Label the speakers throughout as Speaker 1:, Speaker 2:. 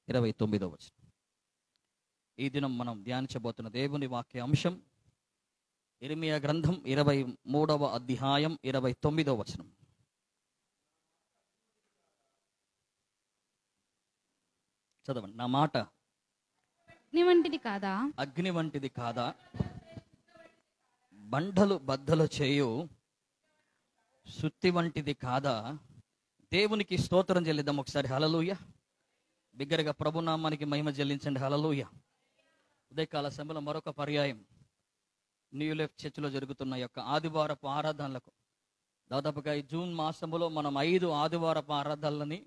Speaker 1: 29వ వచనం. ఈ దినం మనం ధ్యానించబోతున్న దేవుని వాక్య అంశం యిర్మీయా గ్రంథం 23వ అధ్యాయం 29వ వచనం. చదవండి. నా మాట
Speaker 2: అగ్ని వంటిది కాదా,
Speaker 1: అగ్ని వంటిది కాదా, బండలు బద్దలు చేయు సుత్తి వంటిది కాదా. దేవునికి స్తోత్రం చెల్లిద్దాం ఒకసారి. హల్లెలూయ. బిగ్గరగా ప్రభునామానికి మహిమ చెల్లించండి. హల్లెలూయ. ఉదయకాల సమయంలో మరొక పర్యాయం న్యూ లైఫ్ చర్చిలో జరుగుతున్న యొక్క ఆదివారపు ఆరాధనలకు దాదాపుగా ఈ జూన్ మాసములో మనం 5 ఆదివారపు ఆరాధనలని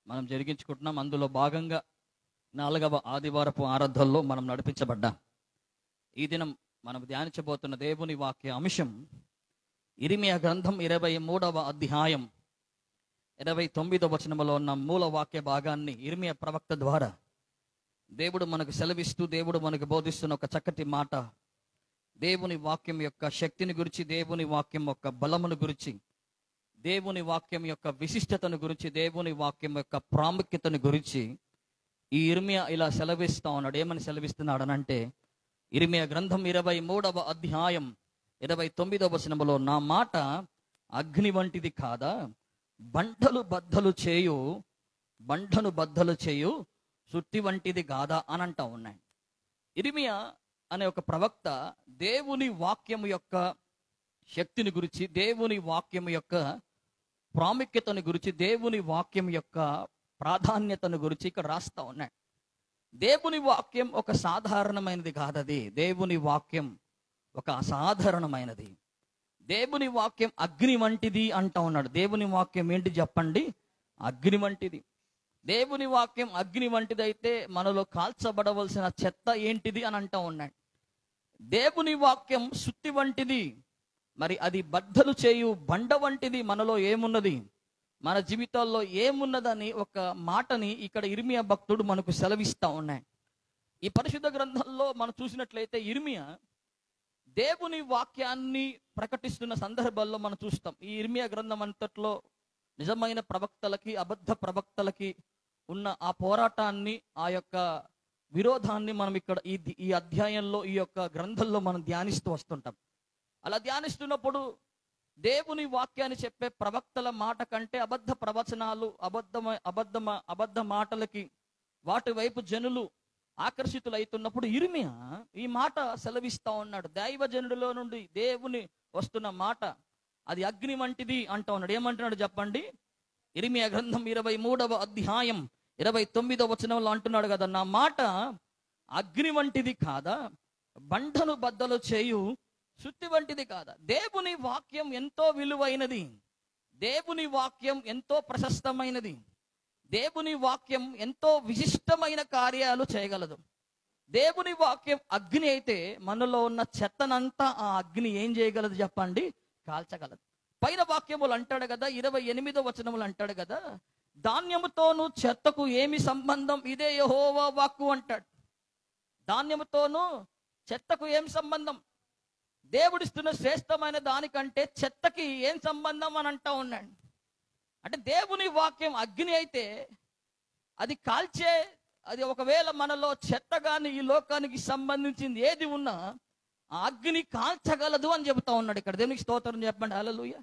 Speaker 1: మనం జరిగించుకుంటున్నాం. అందులో భాగంగా 4వ ఆదివారపు ఆరాధనలో మనం నడిపించబడ్డాం. ఈ దినం మనం ధ్యానించబోతున్న దేవుని వాక్య అంశం యిర్మీయా గ్రంథం 23వ అధ్యాయం 29వ వచనంలో ఉన్న మూల వాక్య భాగాన్ని యిర్మీయా ప్రవక్త ద్వారా దేవుడు మనకు సెలవిస్తూ, దేవుడు మనకు బోధిస్తున్న ఒక చక్కటి మాట, దేవుని వాక్యం యొక్క శక్తిని గురించి, దేవుని వాక్యం యొక్క బలమును గురించి, దేవుని వాక్యం యొక్క విశిష్టతను గురించి, దేవుని వాక్యం యొక్క ప్రాముఖ్యతను గురించి ఈ యిర్మీయా ఇలా సెలవిస్తా ఉన్నాడు. ఏమని సెలవిస్తున్నాడనంటే, యిర్మీయా గ్రంథం 23వ అధ్యాయం 29వ వచనంలో నా మాట అగ్ని వంటిది కాదా, బండను బద్దలు చేయు సుత్తి వంటిది కాదా అని అంటా ఉన్నాయి. యిర్మీయా అనే ఒక ప్రవక్త దేవుని వాక్యము యొక్క శక్తిని గురించి, దేవుని వాక్యం యొక్క ప్రాముఖ్యతను గురించి, దేవుని వాక్యం యొక్క ప్రాధాన్యతను గురించి ఇక్కడ రాస్తా ఉన్నాయి. దేవుని వాక్యం ఒక సాధారణమైనది కాదది. దేవుని వాక్యం ఒక అసాధారణమైనది. దేవుని వాక్యం అగ్ని వంటిది అంటా ఉన్నాడు. దేవుని వాక్యం ఏంటి చెప్పండి? అగ్ని వంటిది. దేవుని వాక్యం అగ్ని వంటిది అయితే మనలో కాల్చబడవలసిన చెత్త ఏంటిది అని అంటా ఉన్నాడు. దేవుని వాక్యం సుత్తి వంటిది, మరి అది బద్దలు చేయు బండ వంటిది. మనలో ఏమున్నది, మన జీవితాల్లో ఏమున్నదని ఒక మాటని ఇక్కడ యిర్మీయా భక్తుడు మనకు సెలవిస్తా ఉన్నాడు. ఈ పరిశుద్ధ గ్రంథంలో మనం చూసినట్లయితే యిర్మీయా దేవుని వాక్యాన్ని ప్రకటిస్తున్న సందర్భాల్లో మనం చూస్తాం. ఈ యిర్మీయా గ్రంథం అంతట్లో నిజమైన ప్రవక్తలకి, అబద్ధ ప్రవక్తలకి ఉన్న ఆ పోరాటాన్ని, ఆ యొక్క విరోధాన్ని మనం ఇక్కడ ఈ అధ్యాయంలో, ఈ యొక్క గ్రంథంలో మనం ధ్యానిస్తూ వస్తుంటాం. అలా ధ్యానిస్తున్నప్పుడు దేవుని వాక్యాన్ని చెప్పే ప్రవక్తల మాట కంటే అబద్ధ ప్రవచనాలు, అబద్ధ మాటలకి వాటి వైపు జనులు ఆకర్షితులైతున్నప్పుడు యిర్మీయా ఈ మాట సెలవిస్తా ఉన్నాడు. దైవజనుడిలో నుండి దేవుని వస్తున్న మాట అది అగ్ని వంటిది అంటా ఉన్నాడు. ఏమంటున్నాడు చెప్పండి? యిర్మీయా గ్రంథం 23వ అధ్యాయం 29వ వచనంలో అంటున్నాడు కదా, నా మాట అగ్ని వంటిది కాదా, బండను బద్దలు చేయు సుత్తి వంటిది కాదా. దేవుని వాక్యం ఎంతో విలువైనది. దేవుని వాక్యం ఎంతో ప్రశస్తమైనది. దేవుని వాక్యం ఎంతో విశిష్టమైన కార్యాలు చేయగలదు. దేవుని వాక్యం అగ్ని అయితే మనలో ఉన్న చెత్తనంతా ఆ అగ్ని ఏం చేయగలదు చెప్పండి? కాల్చగలదు. పైన వాక్యములు అంటాడు కదా, 28వ వచనములు అంటాడు కదా, ధాన్యముతోను చెత్తకు ఏమి సంబంధం, ఇదే యెహోవా వాక్కు అంటాడు. ధాన్యముతోను చెత్తకు ఏం సంబంధం? దేవుడిస్తున్న శ్రేష్టమైన దానికంటే చెత్తకి ఏం సంబంధం అని అంటా ఉన్నాడు. అంటే దేవుని వాక్యం అగ్ని అయితే అది కాల్చే, అది ఒకవేళ మనలో చెత్త కానీ ఈ లోకానికి సంబంధించింది ఏది ఉన్నా ఆ అగ్ని కాల్చగలదు అని చెబుతా ఉన్నాడు ఇక్కడ. దేవునికి స్తోత్రం చెప్పండి. హల్లెలూయా.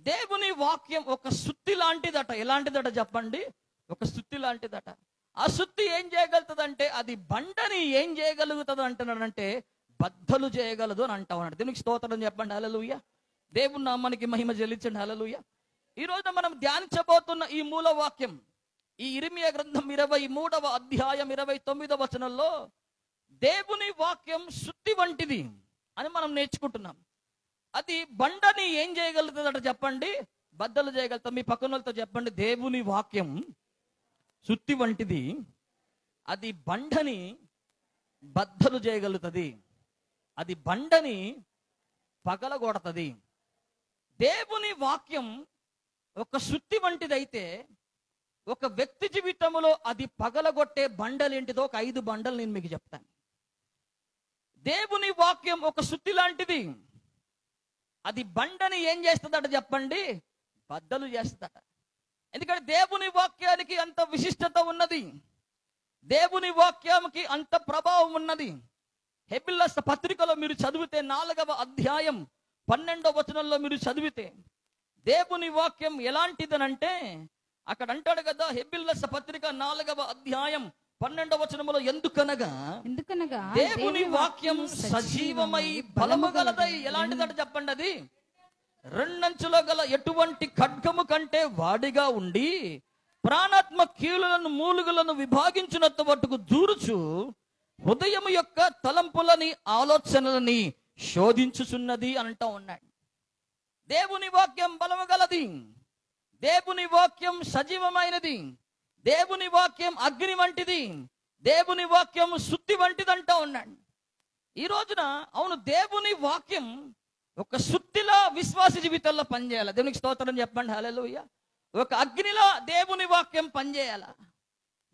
Speaker 1: దేవుని వాక్యం ఒక సుత్తి లాంటిదట. ఎలాంటిదట చెప్పండి? ఒక సుత్తి లాంటిదట. ఆ సుత్తి ఏం చేయగలుగుతుందంటే అది బండని ఏం చేయగలుగుతుంది అంటున్నాడంటే బద్దలు చేయగలదు అని అంటా ఉన్నాడు. దేవునికి స్తోత్రం చెప్పండి. హల్లెలూయా. దేవుని నామానికి మహిమ చెల్లించండి. హల్లెలూయా. ఈ రోజున మనం ధ్యానించబోతున్న ఈ మూల వాక్యం ఈ యిర్మీయా గ్రంథం 23వ అధ్యాయం 29వ వచనంలో దేవుని వాక్యం సుత్తి వంటిది అని మనం నేర్చుకుంటున్నాం. అది బండని ఏం చేయగలుగుతుందట చెప్పండి? బద్దలు చేయగలుగుతాం. మీ పక్కన వాళ్ళతో చెప్పండి, దేవుని వాక్యం సుత్తి వంటిది, అది బండని బద్దలు చేయగలుగుతుంది, అది బండని పగలగొడతది. దేవుని వాక్యం ఒక సుత్తి వంటిదైతే ఒక వ్యక్తి జీవితంలో అది పగలగొట్టే బండలు ఏంటిదో ఒక 5 బండలు నేను మీకు చెప్తాను. దేవుని వాక్యం ఒక సుత్తి లాంటిది. అది బండని ఏం చేస్తుందట చెప్పండి? బద్దలు చేస్తుందట. ఎందుకంటే దేవుని వాక్యానికి అంత విశిష్టత ఉన్నది. దేవుని వాక్యానికి అంత ప్రభావం ఉన్నది. హెబ్రీయుల రాసిన పత్రికలో మీరు చదివితే 4వ అధ్యాయం 12వ వచనంలో మీరు చదివితే దేవుని వాక్యం ఎలాంటిదనంటే అక్కడ అంటాడు కదా, హెబ్రీయుల రాసిన పత్రిక 4వ అధ్యాయం 12వ వచనములో ఎందుకనగా దేవుని వాక్యం సజీవమై బలము గలదై. ఎలాంటిదంటే చెప్పండి, అది రెండంచుల గల ఎటువంటి ఖడ్గము కంటే వాడిగా ఉండి ప్రాణాత్మ కీలులను మూలుగులను విభాగించినంత మట్టుకు దూరుచు హృదయము యొక్క తలంపులని ఆలోచనలని శోధించుచున్నది అంటా ఉన్నాడు. దేవుని వాక్యం బలము గలది, దేవుని వాక్యం సజీవమైనది, దేవుని వాక్యం అగ్ని వంటిది, దేవుని వాక్యం శుద్ధి వంటిది అంటా ఉన్నాడు. ఈ రోజున అవును, దేవుని వాక్యం ఒక శుద్ధిలా విశ్వాస జీవితంలో పనిచేయాలి. దేవునికి స్తోత్రం చెప్పండి, హల్లెలూయా. ఒక అగ్నిలా దేవుని వాక్యం పనిచేయాల.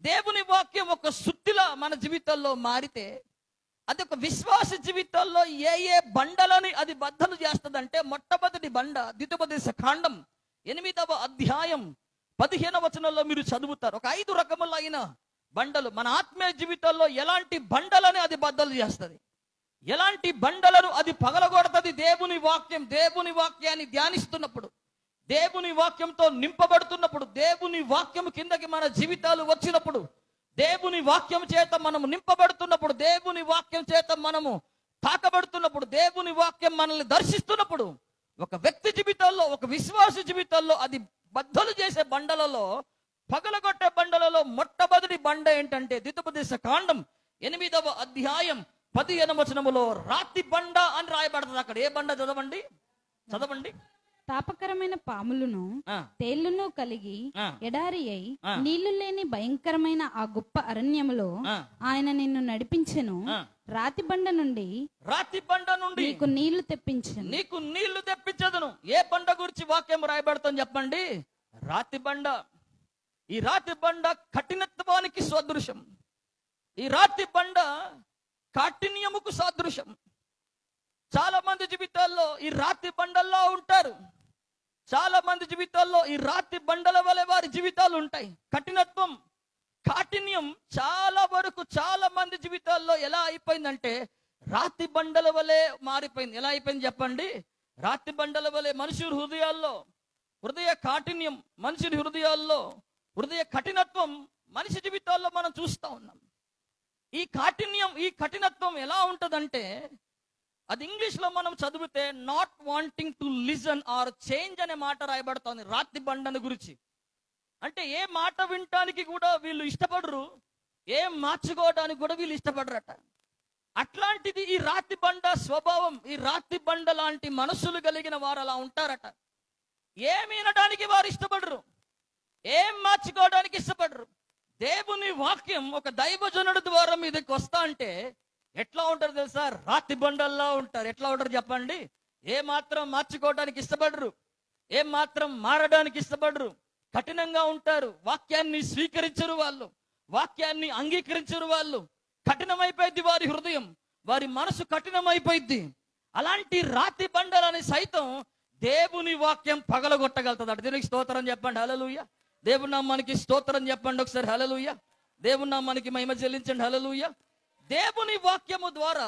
Speaker 1: దేవుని వాక్యం ఒక శుద్ధిలా మన జీవితంలో మారితే అది ఒక విశ్వాస జీవితంలో ఏ బండలని అది బద్దలు చేస్తుందంటే, మొట్టమొదటి బండ ద్వితీయోపదేశ కాండం 8వ అధ్యాయం 15వ వచనంలో మీరు చదువుతారు. ఒక 5 రకములైన బండలు మన ఆత్మీయ జీవితంలో ఎలాంటి బండలని అది బద్దలు చేస్తుంది, ఎలాంటి బండలను అది పగలగొడుతుంది. దేవుని వాక్యం, దేవుని వాక్యాన్ని ధ్యానిస్తున్నప్పుడు, దేవుని వాక్యంతో నింపబడుతున్నప్పుడు, దేవుని వాక్యం కిందకి మన జీవితాలు వచ్చినప్పుడు, దేవుని వాక్యం చేత మనము నింపబడుతున్నప్పుడు, దేవుని వాక్యం చేత మనము తాకబడుతున్నప్పుడు, దేవుని వాక్యం మనల్ని దర్శిస్తున్నప్పుడు, ఒక వ్యక్తి జీవితాల్లో, ఒక విశ్వాస జీవితాల్లో అది బద్దలు చేసే బండలలో, పగలగొట్టే బండలలో మొట్టమొదటి బండ ఏంటంటే ద్వితీయోపదేశ కాండం 8వ అధ్యాయం 15వ వచనములో రాతి బండ అని రాయబడుతుంది. అక్కడ ఏ బండ చదవండి.
Speaker 2: తాపకరమైన పాములను తేళ్లను కలిగి ఎడారి అయి నీళ్లు లేని భయంకరమైన ఆ గొప్ప అరణ్యములో ఆయన నిన్ను నడిపించెను. రాతి బండ నుండి నీకు నీళ్లు తెప్పించదును. ఏ బండ గురించి వాక్యం రాయబడుతుంది చెప్పండి? రాతి బండ. ఈ రాతి బండ కఠినత్వానికి సదృశం. ఈ రాతి బండ కాఠిన్యముకు సాదృశ్యం. చాలా మంది జీవితాల్లో ఈ రాతి బండల్లో ఉంటారు. చాలా మంది జీవితాల్లో ఈ రాతి బండల వలె వారి జీవితాలు ఉంటాయి. కఠినత్వం, కాఠిన్యం చాలా వరకు చాలా మంది జీవితాల్లో ఎలా అయిపోయిందంటే రాతి బండల వలె మారిపోయింది. ఎలా అయిపోయింది చెప్పండి? రాతి బండల వలె మనుషుల హృదయాల్లో హృదయ కాఠిన్యం, మనుషుని హృదయాల్లో హృదయ కఠినత్వం మనిషి జీవితాల్లో మనం చూస్తూ ఉన్నాం. ఈ కాఠిన్యం, ఈ కఠినత్వం ఎలా ఉంటుందంటే అది ఇంగ్లీష్లో మనం చదివితే not wanting to listen are change అనే మాట రాయబడుతోంది రాతి బండను గురించి. అంటే ఏ మాట వినటానికి కూడా వీళ్ళు ఇష్టపడరు, ఏం మార్చుకోవడానికి కూడా వీళ్ళు ఇష్టపడరట. అట్లాంటిది ఈ రాతి బండ స్వభావం. ఈ రాతి బండ లాంటి మనస్సులు కలిగిన వారు అలా ఉంటారట. ఏం వినడానికి వారు ఇష్టపడరు, ఏం మార్చుకోవడానికి ఇష్టపడరు. దేవుని వాక్యం ఒక దైవజనుడి ద్వారా మీదకి వస్తా అంటే ఎట్లా ఉంటారు తెలుసా? రాతి బండల్లా ఉంటారు. ఎట్లా ఉంటారు చెప్పండి? ఏ మాత్రం మార్చుకోవడానికి ఇష్టపడరు, ఏం మాత్రం మారడానికి ఇష్టపడరు, కఠినంగా ఉంటారు. వాక్యాన్ని స్వీకరించరు వాళ్ళు, వాక్యాన్ని అంగీకరించరు వాళ్ళు. కఠినమైపోయింది వారి హృదయం, వారి మనసు కఠినమైపోయింది. అలాంటి రాతి బండలని సైతం దేవుని వాక్యం పగలగొట్టగలుగుతుంది అటు. దీనికి స్తోత్రం చెప్పండి, హల్లెలూయా. దేవుని నామానికి స్తోత్రం చెప్పండి ఒకసారి, హల్లెలూయా. దేవుని నామానికి మహిమ చెల్లించండి, హల్లెలూయా. దేవుని వాక్యము ద్వారా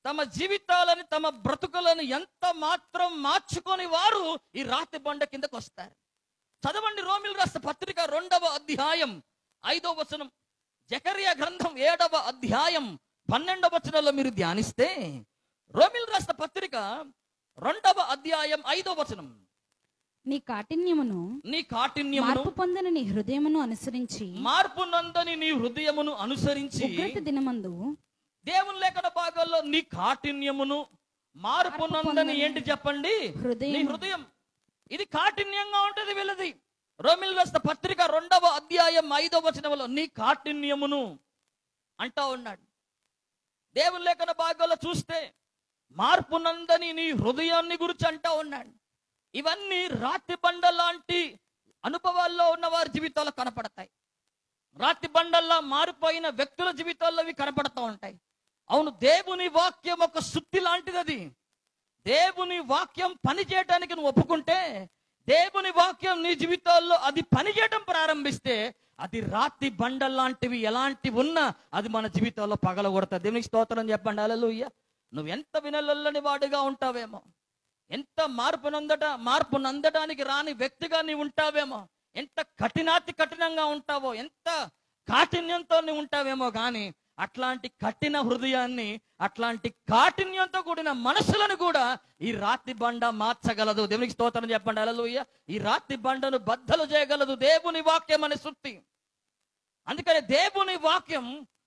Speaker 2: తమ జీవితాలని, తమ బ్రతుకులను ఎంత మాత్రం మార్చుకొని వారు ఈ రాతి బండ కిందకు వస్తారు. చదవండి రోమీయులకు రాసిన పత్రిక 2వ అధ్యాయం 5వ వచనం, జకర్యా గ్రంథం 7వ అధ్యాయం 12వ వచనంలో మీరు ధ్యానిస్తే రోమీయులకు రాసిన పత్రిక 2వ అధ్యాయం 5వ వచనం, నీ కాఠిన్యమును మార్పు పొందని నీ హృదయమును అనుసరించి ఉగ్రత దినమందు
Speaker 1: దేవుని లేఖన భాగాల్లో నీ కాఠిన్యమును మార్పు నందని ఏంటి చెప్పండి? నీ హృదయం. ఇది కాఠిన్యంగా ఉంటది వీళ్ళది. రోమీయులకు రాసిన పత్రిక 2వ అధ్యాయం 5వ వచనంలో నీ కాఠిన్యమును అంటా ఉన్నాడు. దేవుని లేఖన భాగాల్లో చూస్తే మార్పు నందని నీ హృదయాన్ని గురించి అంటా ఉన్నాడు. ఇవన్నీ రాతి బండ లాంటి అనుభవాల్లో ఉన్న వారి జీవితాల్లో కనపడతాయి. రాతి బండల్లా మారిపోయిన వ్యక్తుల జీవితాల్లో అవి కనపడతా ఉంటాయి. అవును, దేవుని వాక్యం ఒక సుత్తి లాంటిది. అది దేవుని వాక్యం పని చేయడానికి నువ్వు ఒప్పుకుంటే
Speaker 2: దేవుని వాక్యం నీ జీవితాల్లో అది పనిచేయడం ప్రారంభిస్తే అది రాతి బండ లాంటివి ఎలాంటివి ఉన్నా అది మన జీవితాల్లో పగలగొడతాది. దేవునికి స్తోత్రం చెప్పండి. హల్లెలూయా. నువ్వు ఎంత వినలొల్లని వాడిగా ఉంటావేమో, ఎంత మార్పు నందడానికి రాని వ్యక్తిగా నీవు ఉంటావేమో, ఎంత కఠినంగా ఉంటావో, ఎంత కాఠిన్యంతో నీవు ఉంటావేమో, కానీ అట్లాంటి కఠిన హృదయాన్ని, అట్లాంటి కాఠిన్యంతో కూడిన మనసులను కూడా ఈ రాతి బండ మార్చగలదు. దేవునికి స్తోత్రం చెప్పండి. హల్లెలూయా. ఈ రాతి బండను బద్దలు చేయగలదు దేవుని వాక్యం అనే సుత్తి. అందుకని దేవుని వాక్యం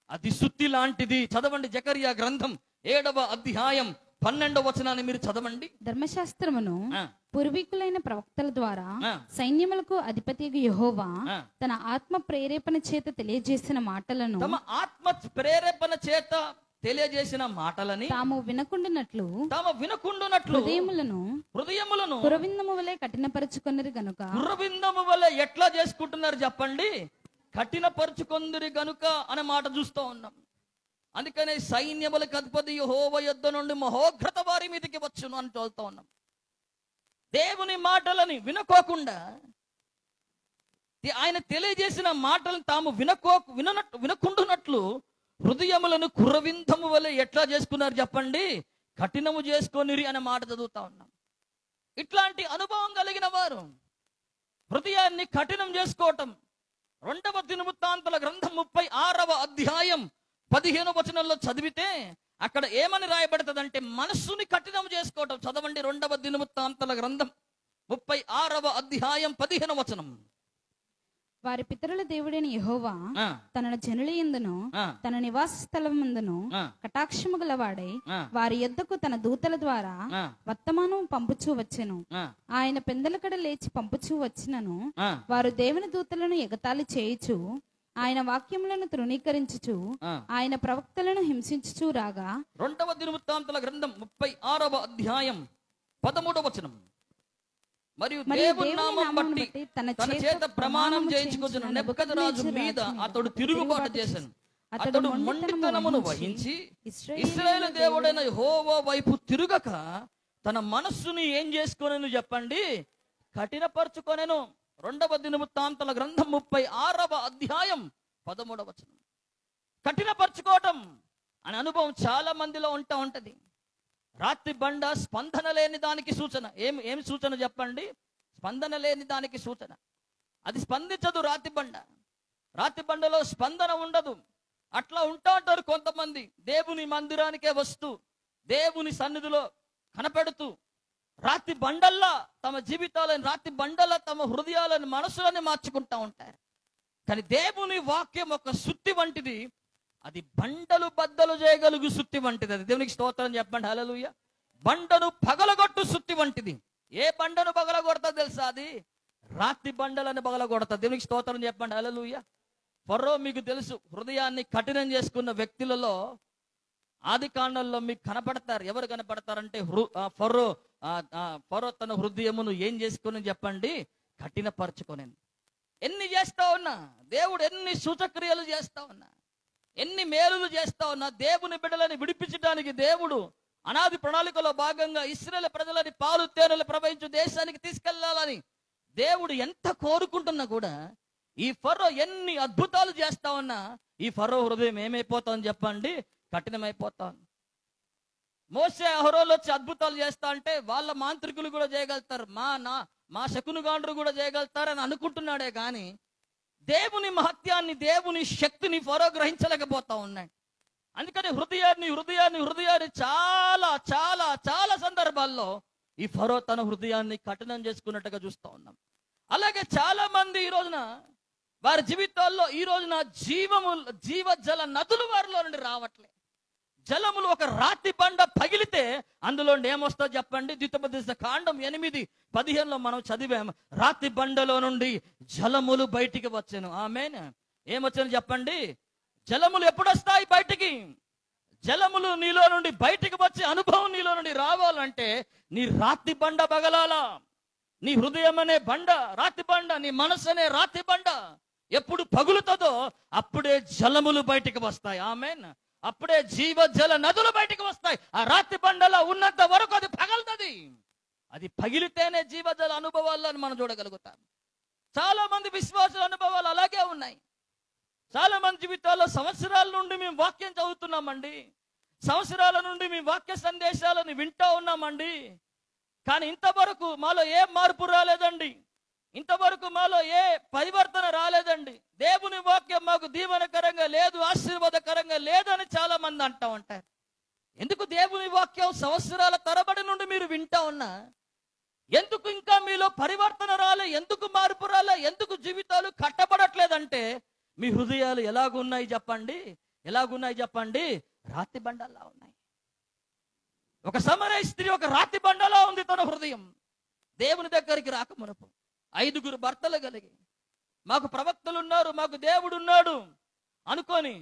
Speaker 2: అది సుత్తి లాంటిది. చదవండి జకరియా గ్రంథం 7వ అధ్యాయం 12వ వచనాన్ని మీరు చదవండి.
Speaker 3: ధర్మశాస్త్రమును పూర్వీకులైన ప్రవక్తల ద్వారా సైన్యములకు అధిపతి యెహోవా తన ఆత్మ ప్రేరేపణ చేత తెలియజేసిన మాటలను,
Speaker 2: తమ ఆత్మ ప్రేరేపణ చేత తెలియజేసిన మాటలని
Speaker 3: తాము వినకుండునట్లు
Speaker 2: హృదయములను
Speaker 3: కురవిందము వలె కఠినపరుచుకొనిరి గనుక.
Speaker 2: కురవిందము వలె ఎట్లా చేసుకుంటున్నారు చెప్పండి? కఠినపరుచుకొందిరి గనుక అనే మాట చూస్తూ ఉన్నాం. అందుకనే సైన్యములకు అధిపతి యెహోవా యొద్ద నుండి మహోగ్రత వారి మీదకి వచ్చును అని చదువుతూ ఉన్నాం. దేవుని మాటలని వినుకోకుండా, ఆయన తెలియజేసిన మాటలను తాము వినకుండునట్లు హృదయములను కుర్రవిందము వలె ఎట్లా చేసుకున్నారు చెప్పండి? కఠినము చేసుకొనిరి అనే మాట చదువుతా ఉన్నాం. ఇట్లాంటి అనుభవం కలిగిన వారు హృదయాన్ని కఠినం చేసుకోవటం 2వ దినవృత్తాంతాల గ్రంథం 36వ అధ్యాయం 15వ వచనంలో చదివితే అక్కడ ఏమని రాయబడుతుందంటే మనస్సుని కఠినం చేసుకోవటం. చదవండి 2వ దినవృత్తాంతాల గ్రంథం 36వ అధ్యాయం 15వ వచనం.
Speaker 3: వారి పితరుల దేవుడైన యెహోవా తన జనుల యందును తన నివాస స్థలమందును కటాక్షము గలవాడై వారి యొద్దకు తన దూతల ద్వారా వర్తమానం పంపుచూ వచ్చెను. ఆయన పెందలకడ లేచి పంపుచూ వచ్చినను వారు దేవుని దూతలను ఎగతాళి చేయుచు, ఆయన వాక్యములను తృణీకరించుచు, ఆయన ప్రవక్తలను హింసించుచూ రాగా.
Speaker 2: 2వ దినవృత్తాంతాల గ్రంథం 36వ అధ్యాయం 13వ వచనం. మరియు దేవుని నామం బట్టి తన చేత ప్రమాణం చేయించుకొచ్చిన నెబుకద్నెజరు మీద అతడు తిరుగుబాటు చేశాను. అతడు మొండితనమును వహించి ఇశ్రాయేలు దేవుడైన యెహోవా వైపు తిరుగక తన మనస్సుని ఏం చేసుకొనెను చెప్పండి? కఠినపరుచుకొనెను. 2వ దినవృత్తాంతాల గ్రంథం 36వ అధ్యాయం 13వ వచనం. కఠినపరుచుకోవటం అనే అనుభవం చాలా మందిలో ఉంటది. రాతి బండ స్పందన లేని దానికి సూచన. ఏమి సూచన చెప్పండి? స్పందన లేని దానికి సూచన. అది స్పందించదు రాతి బండ. రాతి బండలో స్పందన ఉండదు. అట్లా ఉంటారు కొంతమంది. దేవుని మందిరానికే వస్తూ, దేవుని సన్నిధిలో కనపెడుతూ, రాతి బండల్లా తమ జీవితాలను, రాతి బండల్లా తమ హృదయాలను, మనసులను మార్చుకుంటా ఉంటారు. కానీ దేవుని వాక్యం ఒక సుత్తి వంటిది. అది బండలు బద్దలు చేయగలుగు సుత్తి వంటిది. అది దేవునికి స్తోత్రం చెప్పండి. హల్లెలూయా. బండను పగలగొట్టు సుత్తి వంటిది. ఏ బండను పగలగొడతాది తెలుసా? అది రాతి బండలను పగలగొడతా. దేవునికి స్తోత్రం చెప్పండి. హల్లెలూయా. ఫరో మీకు తెలుసు, హృదయాన్ని కఠినం చేసుకున్న వ్యక్తులలో ఆది కాండంలో మీకు కనపడతారు. ఎవరు కనపడతారంటే ఫరో తన హృదయమును ఏం చేసుకుని చెప్పండి? కఠినపరచుకొని. ఎన్ని చేస్తా ఉన్నా, దేవుడు ఎన్ని సూచక్రియలు చేస్తా ఉన్నా, ఎన్ని మేలులు చేస్తా ఉన్నా, దేవుని బిడ్డలని విడిపించడానికి దేవుడు అనాది ప్రణాళికలో భాగంగా ఇశ్రాయేలు ప్రజలని పాలు తేనెలు ప్రవహించు దేశానికి తీసుకెళ్లాలని దేవుడు ఎంత కోరుకుంటున్నా కూడా ఈ ఫరో ఎన్ని అద్భుతాలు చేస్తా ఉన్నా ఈ ఫరో హృదయం ఏమైపోతామని చెప్పండి? కఠినమైపోతాను. మోసే అహరోలు వచ్చి అద్భుతాలు చేస్తా అంటే వాళ్ళ మాంత్రికులు కూడా చేయగలుగుతారు, మా శకునుగాండ్రు కూడా చేయగలుగుతారని అనుకుంటున్నాడే కానీ దేవుని మహత్యాన్ని, దేవుని శక్తిని ఫరో గ్రహించలేకపోతా ఉన్నాడు. అందుకని హృదయాన్ని చాలా చాలా చాలా సందర్భాల్లో ఈ ఫరో తన హృదయాన్ని కఠినం చేసుకున్నట్టుగా చూస్తూ ఉన్నాం. అలాగే చాలా మంది ఈ రోజున వారి జీవితాల్లో ఈ రోజున జీవజల నదులు వారిలో నుండి రావట్లే. జలములు ఒక రాతి బండ పగిలితే అందులో ఏమొస్తా చెప్పండి? ద్వితీయోపదేశ కాండం 8:15 మనం చదివాము. రాతి బండలో నుండి జలములు బయటికి వచ్చాను. ఆమేన్. ఏమొచ్చాను చెప్పండి? జలములు ఎప్పుడు వస్తాయి బయటికి? జలములు నీలో నుండి బయటికి వచ్చే అనుభవం నీలో నుండి రావాలంటే నీ రాతి బండ పగలాలా. నీ హృదయం అనే బండ రాతి బండ, నీ మనసు అనే రాతి బండ ఎప్పుడు పగులుతుందో అప్పుడే జలములు బయటికి వస్తాయి. ఆమేన్. అప్పుడే జీవజల నదులు బయటికి వస్తాయి. ఆ రాతి బండలో ఉన్నంత వరకు అది పగలుతుంది. అది పగిలితేనే జీవజల అనుభవాలను మనం చూడగలుగుతాం. చాలా మంది విశ్వాసుల అనుభవాలు అలాగే ఉన్నాయి. చాలా మంది జీవితాల్లో సంవత్సరాల నుండి మేము వాక్యం చదువుతున్నామండి, సంవత్సరాల నుండి మేము వాక్య సందేశాలను వింటా ఉన్నామండి, కానీ ఇంతవరకు మాలో ఏ మార్పు రాలేదండి, ఇంతవరకు మాలో ఏ పరివర్తన రాలేదండి, దేవుని వాక్యం మాకు దీవెనకరంగా లేదు, ఆశీర్వాదకరంగా లేదని చాలా మంది అంటా ఉంటారు. ఎందుకు దేవుని వాక్యం సంవత్సరాల తరబడి నుండి మీరు వింటా ఉన్నా ఎందుకు ఇంకా మీలో పరివర్తన రాలే, ఎందుకు మార్పు రాలే, ఎందుకు జీవితాలు కట్టబడట్లేదంటే మీ హృదయాలు ఎలాగున్నాయి చెప్పండి, ఎలాగున్నాయి చెప్పండి? రాతి బండల్లా ఉన్నాయి. ఒక సమరయ స్త్రీ ఒక రాతి బండలా ఉంది తన హృదయం. దేవుని దగ్గరికి రాకమునపు 5 భర్తలు కలిగి మాకు ప్రవక్తలు ఉన్నారు, మాకు దేవుడు ఉన్నాడు అనుకొని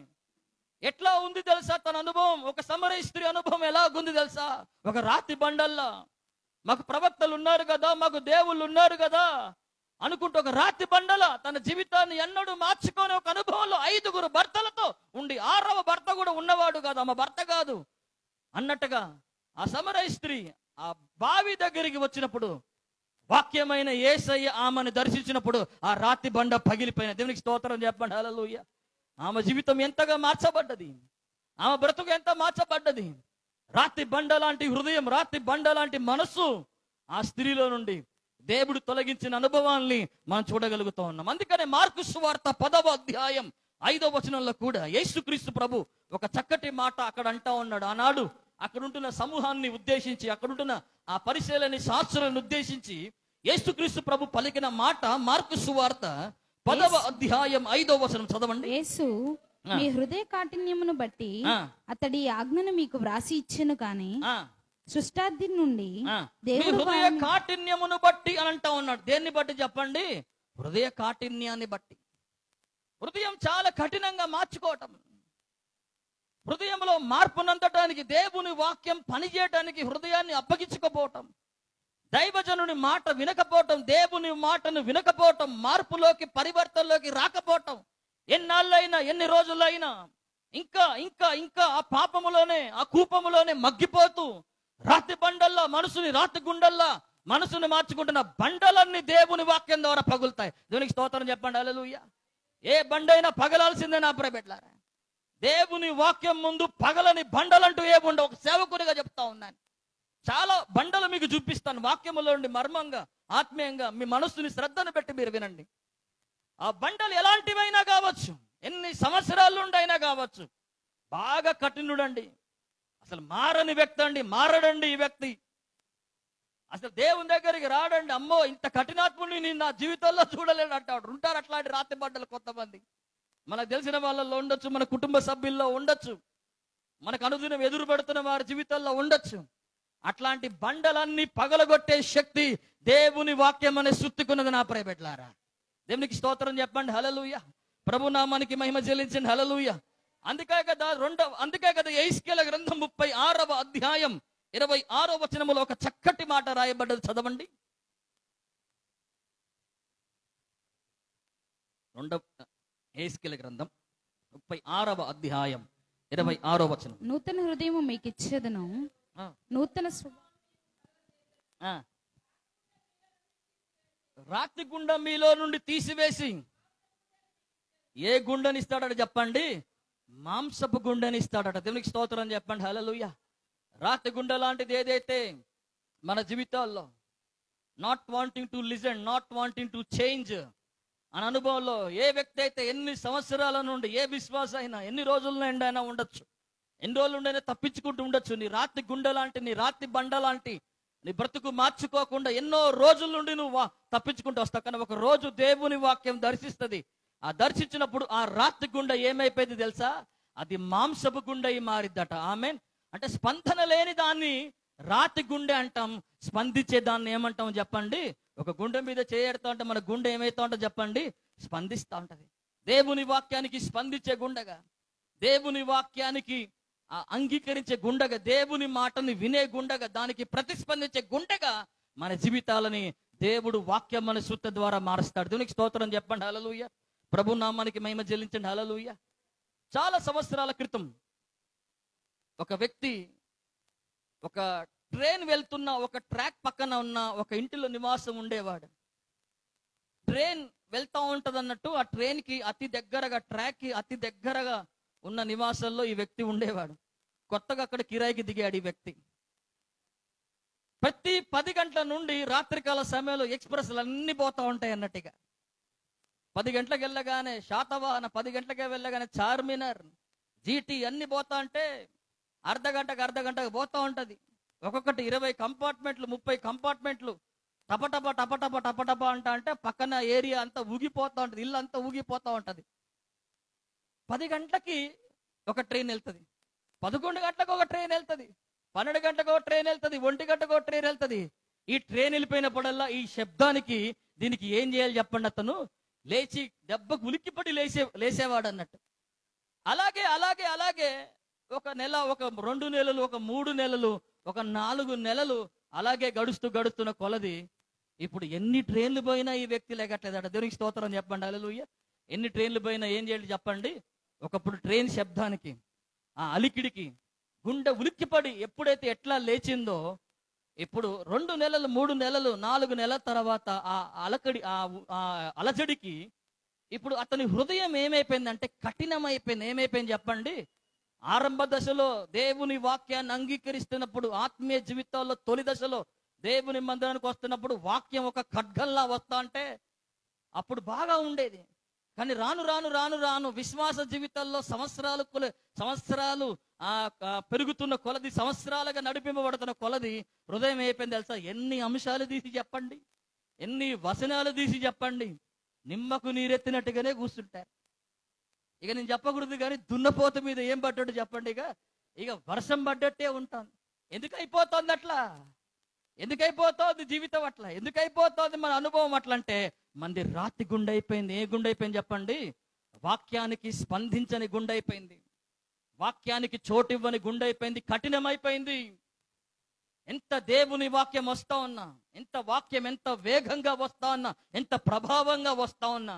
Speaker 2: ఎట్లా ఉంది తెలుసా తన అనుభవం? ఒక సమరయ స్త్రీ అనుభవం ఎలాగుంది తెలుసా? ఒక రాతి బండల్లా. మాకు ప్రవక్తలు ఉన్నారు కదా, మాకు దేవుళ్ళు ఉన్నారు కదా అనుకుంటూ ఒక రాతి బండల తన జీవితాన్ని ఎన్నడూ మార్చుకొని ఒక అనుభవంలో 5 భర్తలతో ఉండి 6వ భర్త కూడా ఉన్నవాడు కాదు, ఆమె భర్త కాదు అన్నట్టుగా ఆ సమరయ స్త్రీ ఆ బావి దగ్గరికి వచ్చినప్పుడు, వాక్యమైన యేసయ్య ఆమెను దర్శించినప్పుడు ఆ రాతి బండ పగిలిపోయిన. దేవునికి స్తోత్రం చెప్పండి, హల్లెలూయా. ఆమె జీవితం ఎంతగా మార్చబడ్డది, ఆమె బ్రతుకు ఎంత మార్చబడ్డది. రాతి బండ లాంటి హృదయం, రాతి బండ లాంటి మనస్సు ఆ స్త్రీలో నుండి దేవుడు తొలగించిన అనుభవాల్ని మనం చూడగలుగుతూ ఉన్నాం. అందుకనే మార్కు సువార్త 10వ అధ్యాయం 5వ వచనంలో కూడా యేసుక్రీస్తు ప్రభు ఒక చక్కటి మాట అక్కడ అంటా ఉన్నాడు. ఆనాడు అక్కడుంటున్న సమూహాన్ని ఉద్దేశించి, అక్కడుంటున్న ఆ పరిశీలన శాస్త్రాలను ఉద్దేశించి యేసుక్రీస్తు ప్రభు పలికిన మాట మార్కు సువార్త 10వ అధ్యాయం 5వ వచనం చదవండి.
Speaker 3: యేసు మీ హృదయ కాఠిన్యమును బట్టి అతడి ఆజ్ఞను మీకు వ్రాసి ఇచ్చెను కానీ సృష్టాది నుండి దేవుడు
Speaker 2: హృదయ కాఠిన్యమును బట్టి అని అంటా ఉన్నాడు. దేన్ని బట్టి చెప్పండి? హృదయ కాఠిన్యాన్ని బట్టి. హృదయం చాలా కఠినంగా మార్చుకోవటం, హృదయంలో మార్పునందటానికి, దేవుని వాక్యం పనిచేయటానికి హృదయాన్ని అప్పగించుకోపోవటం, దైవజనుని మాట వినకపోవటం, దేవుని మాటను వినకపోవటం, మార్పులోకి పరివర్తనలోకి రాకపోవటం, ఎన్నాళ్ళైనా ఎన్ని రోజులైనా ఇంకా ఇంకా ఇంకా ఆ పాపములోనే ఆ కూపములోనే మగ్గిపోతూ రాతి బండల్లా మనసుని, రాతి గుండల్లా మనసుని మార్చుకుంటున్న బండలన్నీ దేవుని వాక్యం ద్వారా పగులుతాయి. దేవునికి స్తోత్రం చెప్పండి, హల్లెలూయా. ఏ బండైనా పగలాల్సిందే నా ప్రియబిడ్డలారా. దేవుని వాక్యం ముందు పగలని బండలంటూ ఏముండవు. ఒక సేవకునిగా చెప్తా ఉన్నాను, చాలా బండలు మీకు చూపిస్తాను. వాక్యములో నుండి మర్మంగా, ఆత్మీయంగా మీ మనస్సుని శ్రద్ధను పెట్టి మీరు వినండి. ఆ బండలు ఎలాంటివైనా కావచ్చు, ఎన్ని సంవత్సరాల నుండి అయినా కావచ్చు. బాగా కఠినుడండి, అసలు మారని వ్యక్తి అండి, మారడండి ఈ వ్యక్తి, అసలు దేవుని దగ్గరికి రాడండి. అమ్మో, ఇంత కఠినాత్ముడిని నేను నా జీవితంలో చూడలేడు అంటాడు. ఉంటారు అట్లాంటి రాతి బండలు కొంతమంది. మనకు తెలిసిన వాళ్ళల్లో ఉండొచ్చు, మన కుటుంబ సభ్యుల్లో ఉండొచ్చు, మనకు అనుదినం ఎదురు పెడుతున్న వారి జీవితాల్లో ఉండొచ్చు. అట్లాంటి బండలన్నీ పగలగొట్టే శక్తి దేవుని వాక్యం అనే సుత్తుకున్నది నా ప్రియబిడ్డలారా. దేవునికి స్తోత్రం చెప్పండి, హల్లెలూయా. ప్రభు నామానికి మహిమ చెల్లించండి, హల్లెలూయా. అందుకే కదా యెహెజ్కేలు గ్రంథం 36వ అధ్యాయం 26వ వచనములో ఒక చక్కటి మాట రాయబడ్డది, చదవండి. యెహెజ్కేలు గ్రంథం 36వ అధ్యాయం 26వ వచనం.
Speaker 3: నూతన హృదయము మీకు ఇచ్చేదను, నూతన
Speaker 2: రాతి గుండ మీలో నుండి తీసివేసి ఏ గుండెనిస్తాడట చెప్పండి? మాంసపు గుండెనిస్తాడట. దేవునికి స్తోత్రం చెప్పండి, హల్లెలూయా. రాతి గుండె లాంటిది ఏదైతే మన జీవితాల్లో not wanting to listen, not wanting to change అని అనుభవంలో ఏ వ్యక్తి అయితే ఎన్ని సంవత్సరాల నుండి, ఏ విశ్వాస అయినా ఎన్ని రోజుల నుండి అయినా ఉండొచ్చు, ఎన్ని రోజుల నుండి అయినా తప్పించుకుంటూ ఉండొచ్చు, నీ రాతి గుండె లాంటి, నీ రాతి బండ లాంటి నీ బ్రతుకు మార్చుకోకుండా ఎన్నో రోజుల నుండి నువ్వు తప్పించుకుంటూ వస్తావు. కానీ ఒక రోజు దేవుని వాక్యం దర్శిస్తుంది. ఆ దర్శించినప్పుడు ఆ రాతి గుండె ఏమైపోయింది తెలుసా? అది మాంసపు గుండె మారిద్దట. ఆమేన్. అంటే స్పందన లేని దాన్ని రాతి గుండె అంటాం, స్పందించే దాన్ని ఏమంటాం చెప్పండి? ఒక గుండె మీద చేయడుతూ ఉంటే మన గుండె ఏమైతా ఉంటుంది చెప్పండి? స్పందిస్తూ ఉంటది. దేవుని వాక్యానికి స్పందించే గుండెగా, దేవుని వాక్యానికి అంగీకరించే గుండెగా, దేవుని మాటని వినే గుండెగా, దానికి ప్రతిస్పందించే గుండెగా మన జీవితాలని దేవుడు వాక్యం మన సూత్ర ద్వారా మారుస్తాడు. దేవునికి స్తోత్రం చెప్పండి, హల్లెలూయా. ప్రభు నామానికి మహిమ చెల్లించండి, హల్లెలూయా. చాలా సంవత్సరాల క్రితం ఒక వ్యక్తి ఒక
Speaker 1: ట్రైన్ వెళ్తున్న ఒక ట్రాక్ పక్కన ఉన్న ఒక ఇంటిలో నివాసం ఉండేవాడు. ట్రైన్ వెళ్తా ఉంటది అన్నట్టు ఆ ట్రైన్ కి అతి దగ్గరగా, ట్రాక్ కి అతి దగ్గరగా ఉన్న నివాసంలో ఈ వ్యక్తి ఉండేవాడు. కొత్తగా అక్కడ కిరాయికి దిగాడు ఈ వ్యక్తి. ప్రతి 10 గంటల నుండి రాత్రికాల సమయంలో ఎక్స్ప్రెస్లు అన్ని పోతా ఉంటాయి అన్నట్టుగా. 10 గంటలకు వెళ్ళగానే శాతవాహన, 10 గంటలకే వెళ్ళగానే చార్మినార్, జీటీ అన్ని పోతా అంటే అర్ధ గంటకు పోతా ఉంటది. ఒక్కొక్కటి 20 కంపార్ట్మెంట్లు, 30 కంపార్ట్మెంట్లు, టపటప టపటప టపటప అంటే పక్కన ఏరియా అంతా ఊగిపోతా ఉంటది, ఇల్లు అంతా ఊగిపోతా ఉంటది. 10 గంటలకి ఒక ట్రైన్ వెళ్తుంది, 11 గంటలకు ఒక ట్రైన్ వెళ్తుంది, 12 గంటలకు ఒక ట్రైన్ వెళ్తుంది, 1 గంటకు ఒక ట్రైన్ వెళ్తుంది. ఈ ట్రైన్ వెళ్ళిపోయినప్పుడల్లా ఈ శబ్దానికి దీనికి ఏం చేయాలి చెప్పండి, అతను లేచి దెబ్బకు ఉలిక్కిపడి లేసేవాడు అన్నట్టు. అలాగే అలాగే అలాగే ఒక నెల, ఒక 2 నెలలు, ఒక 3 నెలలు, ఒక 4 నెలలు అలాగే గడుస్తున్న కొలది ఇప్పుడు ఎన్ని ట్రైన్లు పోయినా ఈ వ్యక్తి లేకట్లేదట. దేవునికి స్తోత్రం చెప్పండి, హల్లెలూయా. ఎన్ని ట్రైన్లు పోయినా ఏం చేయాలి చెప్పండి. ఒకప్పుడు ట్రైన్ శబ్దానికి, ఆ అలికిడికి గుండె ఉలిక్కిపడి ఎప్పుడైతే ఎట్లా లేచిందో, ఇప్పుడు 2 నెలలు, 3 నెలలు, 4 నెలల తర్వాత ఆ అలజడికి ఇప్పుడు అతని హృదయం ఏమైపోయిందంటే కఠినమైపోయింది. ఏమైపోయింది చెప్పండి. ఆరంభ దశలో దేవుని వాక్యాన్ని అంగీకరిస్తున్నప్పుడు, ఆత్మీయ జీవితాల్లో తొలి దశలో దేవుని మందిరానికి వస్తున్నప్పుడు వాక్యం ఒక ఖడ్గంలా వస్తా అంటే అప్పుడు బాగా ఉండేది. కానీ రాను రాను రాను రాను విశ్వాస జీవితాల్లో సంవత్సరాలు పెరుగుతున్న కొలది, సంవత్సరాలుగా నడిపింపబడుతున్న కొలది హృదయం అయిపోయింది తెలుసా. ఎన్ని అంశాలు తీసి చెప్పండి, ఎన్ని వచనాలు తీసి చెప్పండి, నిమ్మకు నీరెత్తినట్టుగానే కూర్చుంటారు. ఇక నేను చెప్పకూడదు కానీ దున్నపోత మీద ఏం పడ్డాడు చెప్పండి. ఇక వర్షం పడ్డట్టే ఉంటాను. ఎందుకు అయిపోతుంది అట్లా? ఎందుకు అయిపోతుంది జీవితం అట్లా? ఎందుకు అయిపోతుంది మన అనుభవం అట్లా అంటే మంది రాతి గుండె అయిపోయింది. ఏ గుండె అయిపోయింది చెప్పండి? వాక్యానికి స్పందించని గుండె అయిపోయింది, వాక్యానికి చోటు ఇవ్వని గుండె అయిపోయింది, కఠినమైపోయింది. ఎంత దేవుని వాక్యం వస్తా ఉన్నా, ఎంత వాక్యం ఎంత వేగంగా వస్తా ఉన్నా, ఎంత ప్రభావంగా వస్తా ఉన్నా,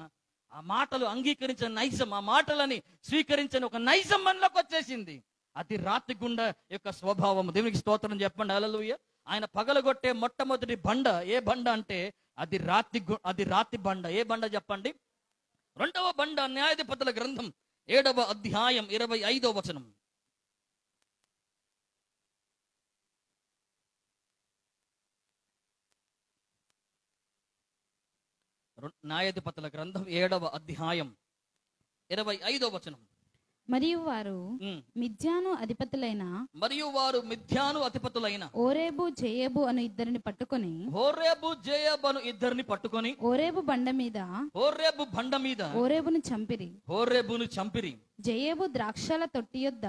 Speaker 1: ఆ మాటలు అంగీకరించిన నైజం, ఆ మాటలని స్వీకరించని ఒక నైజం మనలోకి వచ్చేసింది. అది రాతి గుండె యొక్క స్వభావం. దేవునికి స్తోత్రం చెప్పండి, హల్లెలూయా. ఆయన పగలగొట్టే మొట్టమొదటి బండ ఏ బండ అంటే అది రాతి బండ. ఏ బండ చెప్పండి? 2వ బండ న్యాయాధిపతుల గ్రంథం 7వ అధ్యాయం 25వ వచనం. న్యాయాధిపతుల గ్రంథం 7వ అధ్యాయం 25వ వచనం.
Speaker 3: మరియు వారు మిద్యాను అధిపతులైన ఓరేబు జేయబు అను ఇద్దరిని పట్టుకొని ఓరేబు బండ మీద ఓరేబును చంపిరి. జేయబు ద్రాక్షల తొట్టి యొద్ద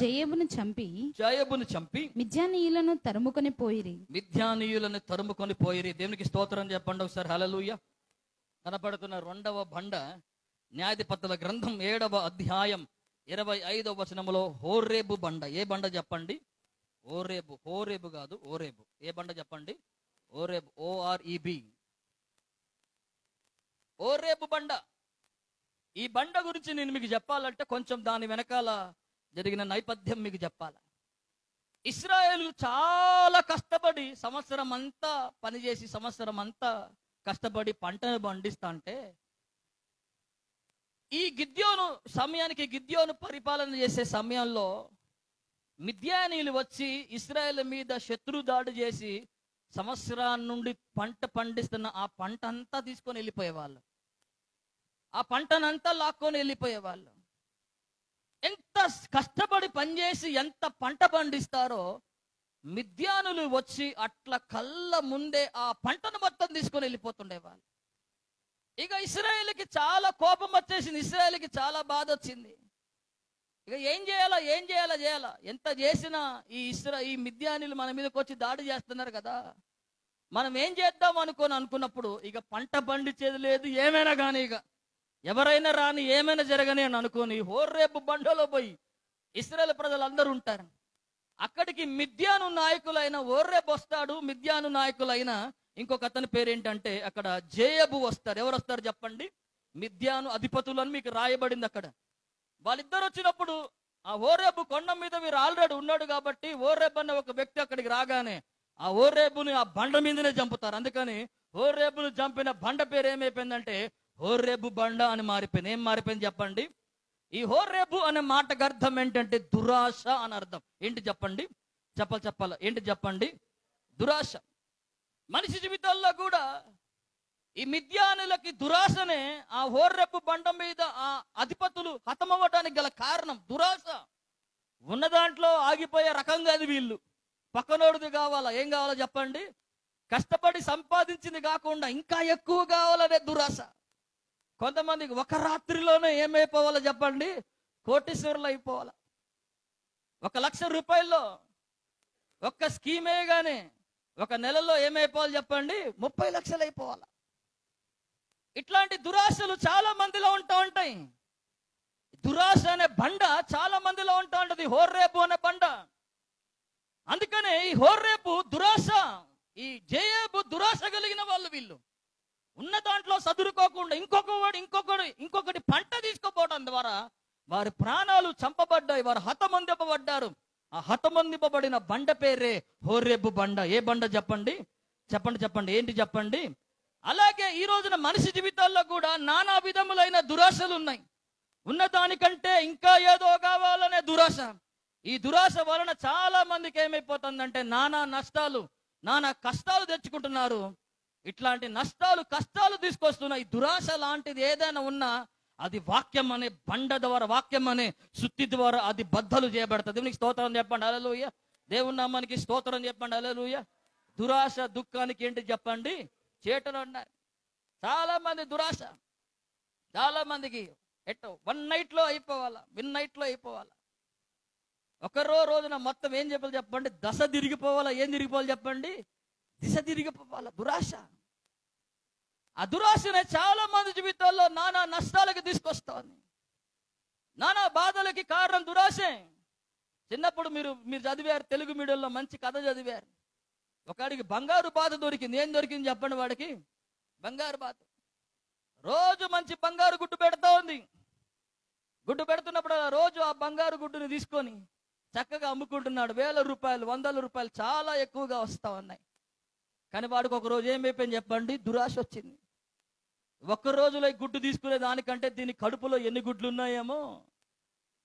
Speaker 3: జేయబును చంపి మిద్యానీయులను తరుముకొని పోయిరి.
Speaker 1: దేవునికి స్తోత్రం చెప్పండి ఒకసారి, హల్లెలూయా. కనపడుతున్న 2వ బండ న్యాయాధిపతుల గ్రంథం 7వ అధ్యాయం 25వ వచనములో హోరేబు బండ. ఏ బండ చెప్పండి? హోరేబు కాదు, ఓరేబు. ఏ బండ చెప్పండి? Oreb, OREB. ఓరేబు బండ. ఈ బండ గురించి నేను మీకు చెప్పాలంటే కొంచెం దాని వెనకాల జరిగిన నేపథ్యం మీకు చెప్పాలి. ఇశ్రాయేలు చాలా కష్టపడి సంవత్సరం అంతా పనిచేసి, సంవత్సరం అంతా కష్టపడి పంటను పండిస్తా అంటే ఈ గిద్యోను పరిపాలన చేసే సమయంలో మిద్యానీయులు వచ్చి ఇశ్రాయేల్ మీద శత్రు దాడి చేసి సంవత్సరాల నుండి పంట పండిస్తున్న ఆ పంట అంతా తీసుకొని వెళ్ళిపోయేవాళ్ళు, ఆ పంటనంతా లాక్కొని వెళ్ళిపోయేవాళ్ళు. ఎంత కష్టపడి పనిచేసి ఎంత పంట పండిస్తారో మిద్యానులు వచ్చి అట్లా కళ్ళ ముందే ఆ పంటను మొత్తం తీసుకొని వెళ్ళిపోతుండేవాళ్ళు. ఇక ఇశ్రాయేలుకి చాలా కోపం వచ్చేసింది, ఇశ్రాయేలుకి చాలా బాధ వచ్చింది. ఇక ఏం చేయాలా ఎంత చేసినా ఈ మిద్యానీయులు మన మీదకి వచ్చి దాడి చేస్తున్నారు కదా, మనం ఏం చేద్దాం అనుకున్నప్పుడు ఇక పంట పండించేది లేదు, ఏమైనా కానీ ఇక ఎవరైనా రాని ఏమైనా జరగని అని అనుకోని హోరేబు బండలో పోయి ఇశ్రాయేలు ప్రజలందరూ ఉంటారు. అక్కడికి మిద్యాను నాయకులైన ఓరేబు వస్తాడు, మిద్యాను నాయకులైన ఇంకొక అతని పేరేంటంటే అక్కడ జేయబు వస్తారు. ఎవరు వస్తారు చెప్పండి? మిద్యాను అధిపతులు అని మీకు రాయబడింది అక్కడ. వాళ్ళిద్దరు వచ్చినప్పుడు
Speaker 2: ఆ హోరేబు కొండ మీద వీరు ఆల్రెడీ ఉన్నాడు కాబట్టి హోరేబు అనే ఒక వ్యక్తి అక్కడికి రాగానే ఆ హోరేబుని ఆ బండ మీదనే చంపుతారు. అందుకని హోరేబును చంపిన బండ పేరు ఏమైపోయిందంటే హోరేబు బండ అని మారిపోయింది. ఏం మారిపోయింది చెప్పండి? ఈ హోరేబు అనే మాటకు అర్థం ఏంటంటే దురాశ అని అర్థం. ఏంటి చెప్పండి? చెప్పాలి ఏంటి చెప్పండి? దురాశ. మనిషి జీవితాల్లో కూడా ఈ మిద్యానులకి దురాశనే ఆ హోరేబు బండ మీద ఆ అధిపతులు హతమవ్వడానికి గల కారణం దురాశ. ఉన్న దాంట్లో ఆగిపోయే రకంగా అది వీళ్ళు. పక్కనోడిది కావాలా? ఏం కావాలో చెప్పండి? కష్టపడి సంపాదించింది కాకుండా ఇంకా ఎక్కువ కావాలనే దురాశ. కొంతమందికి ఒక రాత్రిలోనే ఏమైపోవాలో చెప్పండి? కోటీశ్వరులు అయిపోవాలా. 1,00,000 రూపాయల్లో ఒక్క స్కీమ్ వేయగానే ఒక నెలలో ఏమైపోవాలి చెప్పండి? 30 లక్షలు అయిపోవాలా. ఇట్లాంటి దురాశలు చాలా మందిలో ఉంటా ఉంటాయి. దురాశ అనే బండ చాలా మందిలో ఉంటా ఉంటుంది, హోరేబు అనే బండ. అందుకనే ఈ హోరేబు దురాశ, ఈ జేయేబు దురాశ కలిగిన వాళ్ళు. వీళ్ళు ఉన్న దాంట్లో సదురుకోకుండా ఇంకొకటి పంట తీసుకోపోవడం ద్వారా వారి ప్రాణాలు చంపబడ్డాయి, వారు హతమందింపబడ్డారు. ఆ హతమందింపబడిన బండ పేరే హోరేబు బండ. ఏ బండ చెప్పండి? చెప్పండి ఏంటి చెప్పండి? అలాగే ఈ రోజున మనిషి జీవితాల్లో కూడా నానా విధములైన దురాశలు ఉన్నాయి. ఉన్నదానికంటే ఇంకా ఏదో కావాలనే దురాశ. ఈ దురాశ వలన చాలా మందికి ఏమైపోతుందంటే నానా నష్టాలు, నానా కష్టాలు తెచ్చుకుంటున్నారు. ఇట్లాంటి కష్టాలు తీసుకొస్తున్న ఈ దురాశ లాంటిది ఏదైనా ఉన్నా అది వాక్యం అనే బండ ద్వారా, వాక్యం అనే సుత్తి ద్వారా అది బద్దలు చేయబడుతుంది. దేవునికి స్తోత్రం చెప్పండి, హల్లెలూయా. దేవుని నామానికి స్తోత్రం చెప్పండి, హల్లెలూయా. దురాశ దుఃఖానికి ఏంటి చెప్పండి? చేటలు ఉన్నాయి. చాలా మంది దురాశ, చాలా మందికి ఎట్టో వన్ నైట్లో అయిపోవాలా. ఒకరో రోజున మొత్తం ఏం చెప్పాలి చెప్పండి? దశ తిరిగిపోవాలా. ఏం తిరిగిపోవాలి చెప్పండి? దిశ తిరిగిపోవాలా. దురాశ. ఆ దురాశనే చాలా మంది జీవితాల్లో నానా నష్టాలకి తీసుకొస్తుంది, నానా బాధలకి కారణం దురాశే. చిన్నప్పుడు మీరు చదివారు, తెలుగు మీడియంలో మంచి కథ చదివారు. ఒకడికి బంగారు బాధ దొరికింది. ఏం దొరికింది చెప్పండి వాడికి? బంగారు బాధ. రోజు మంచి బంగారు గుడ్డు పెడతా ఉంది. గుడ్డు పెడుతున్నప్పుడు రోజు ఆ బంగారు గుడ్డుని తీసుకొని చక్కగా అమ్ముకుంటున్నాడు. 1,000 రూపాయలు, 100 రూపాయలు చాలా ఎక్కువగా వస్తా ఉన్నాయి. కానీ వాడికి ఒక రోజు ఏమైపోయింది చెప్పండి? దురాశ వచ్చింది. ఒక్క రోజులో ఈ గుడ్డు తీసుకునే దానికంటే దీని కడుపులో ఎన్ని గుడ్లు ఉన్నాయేమో,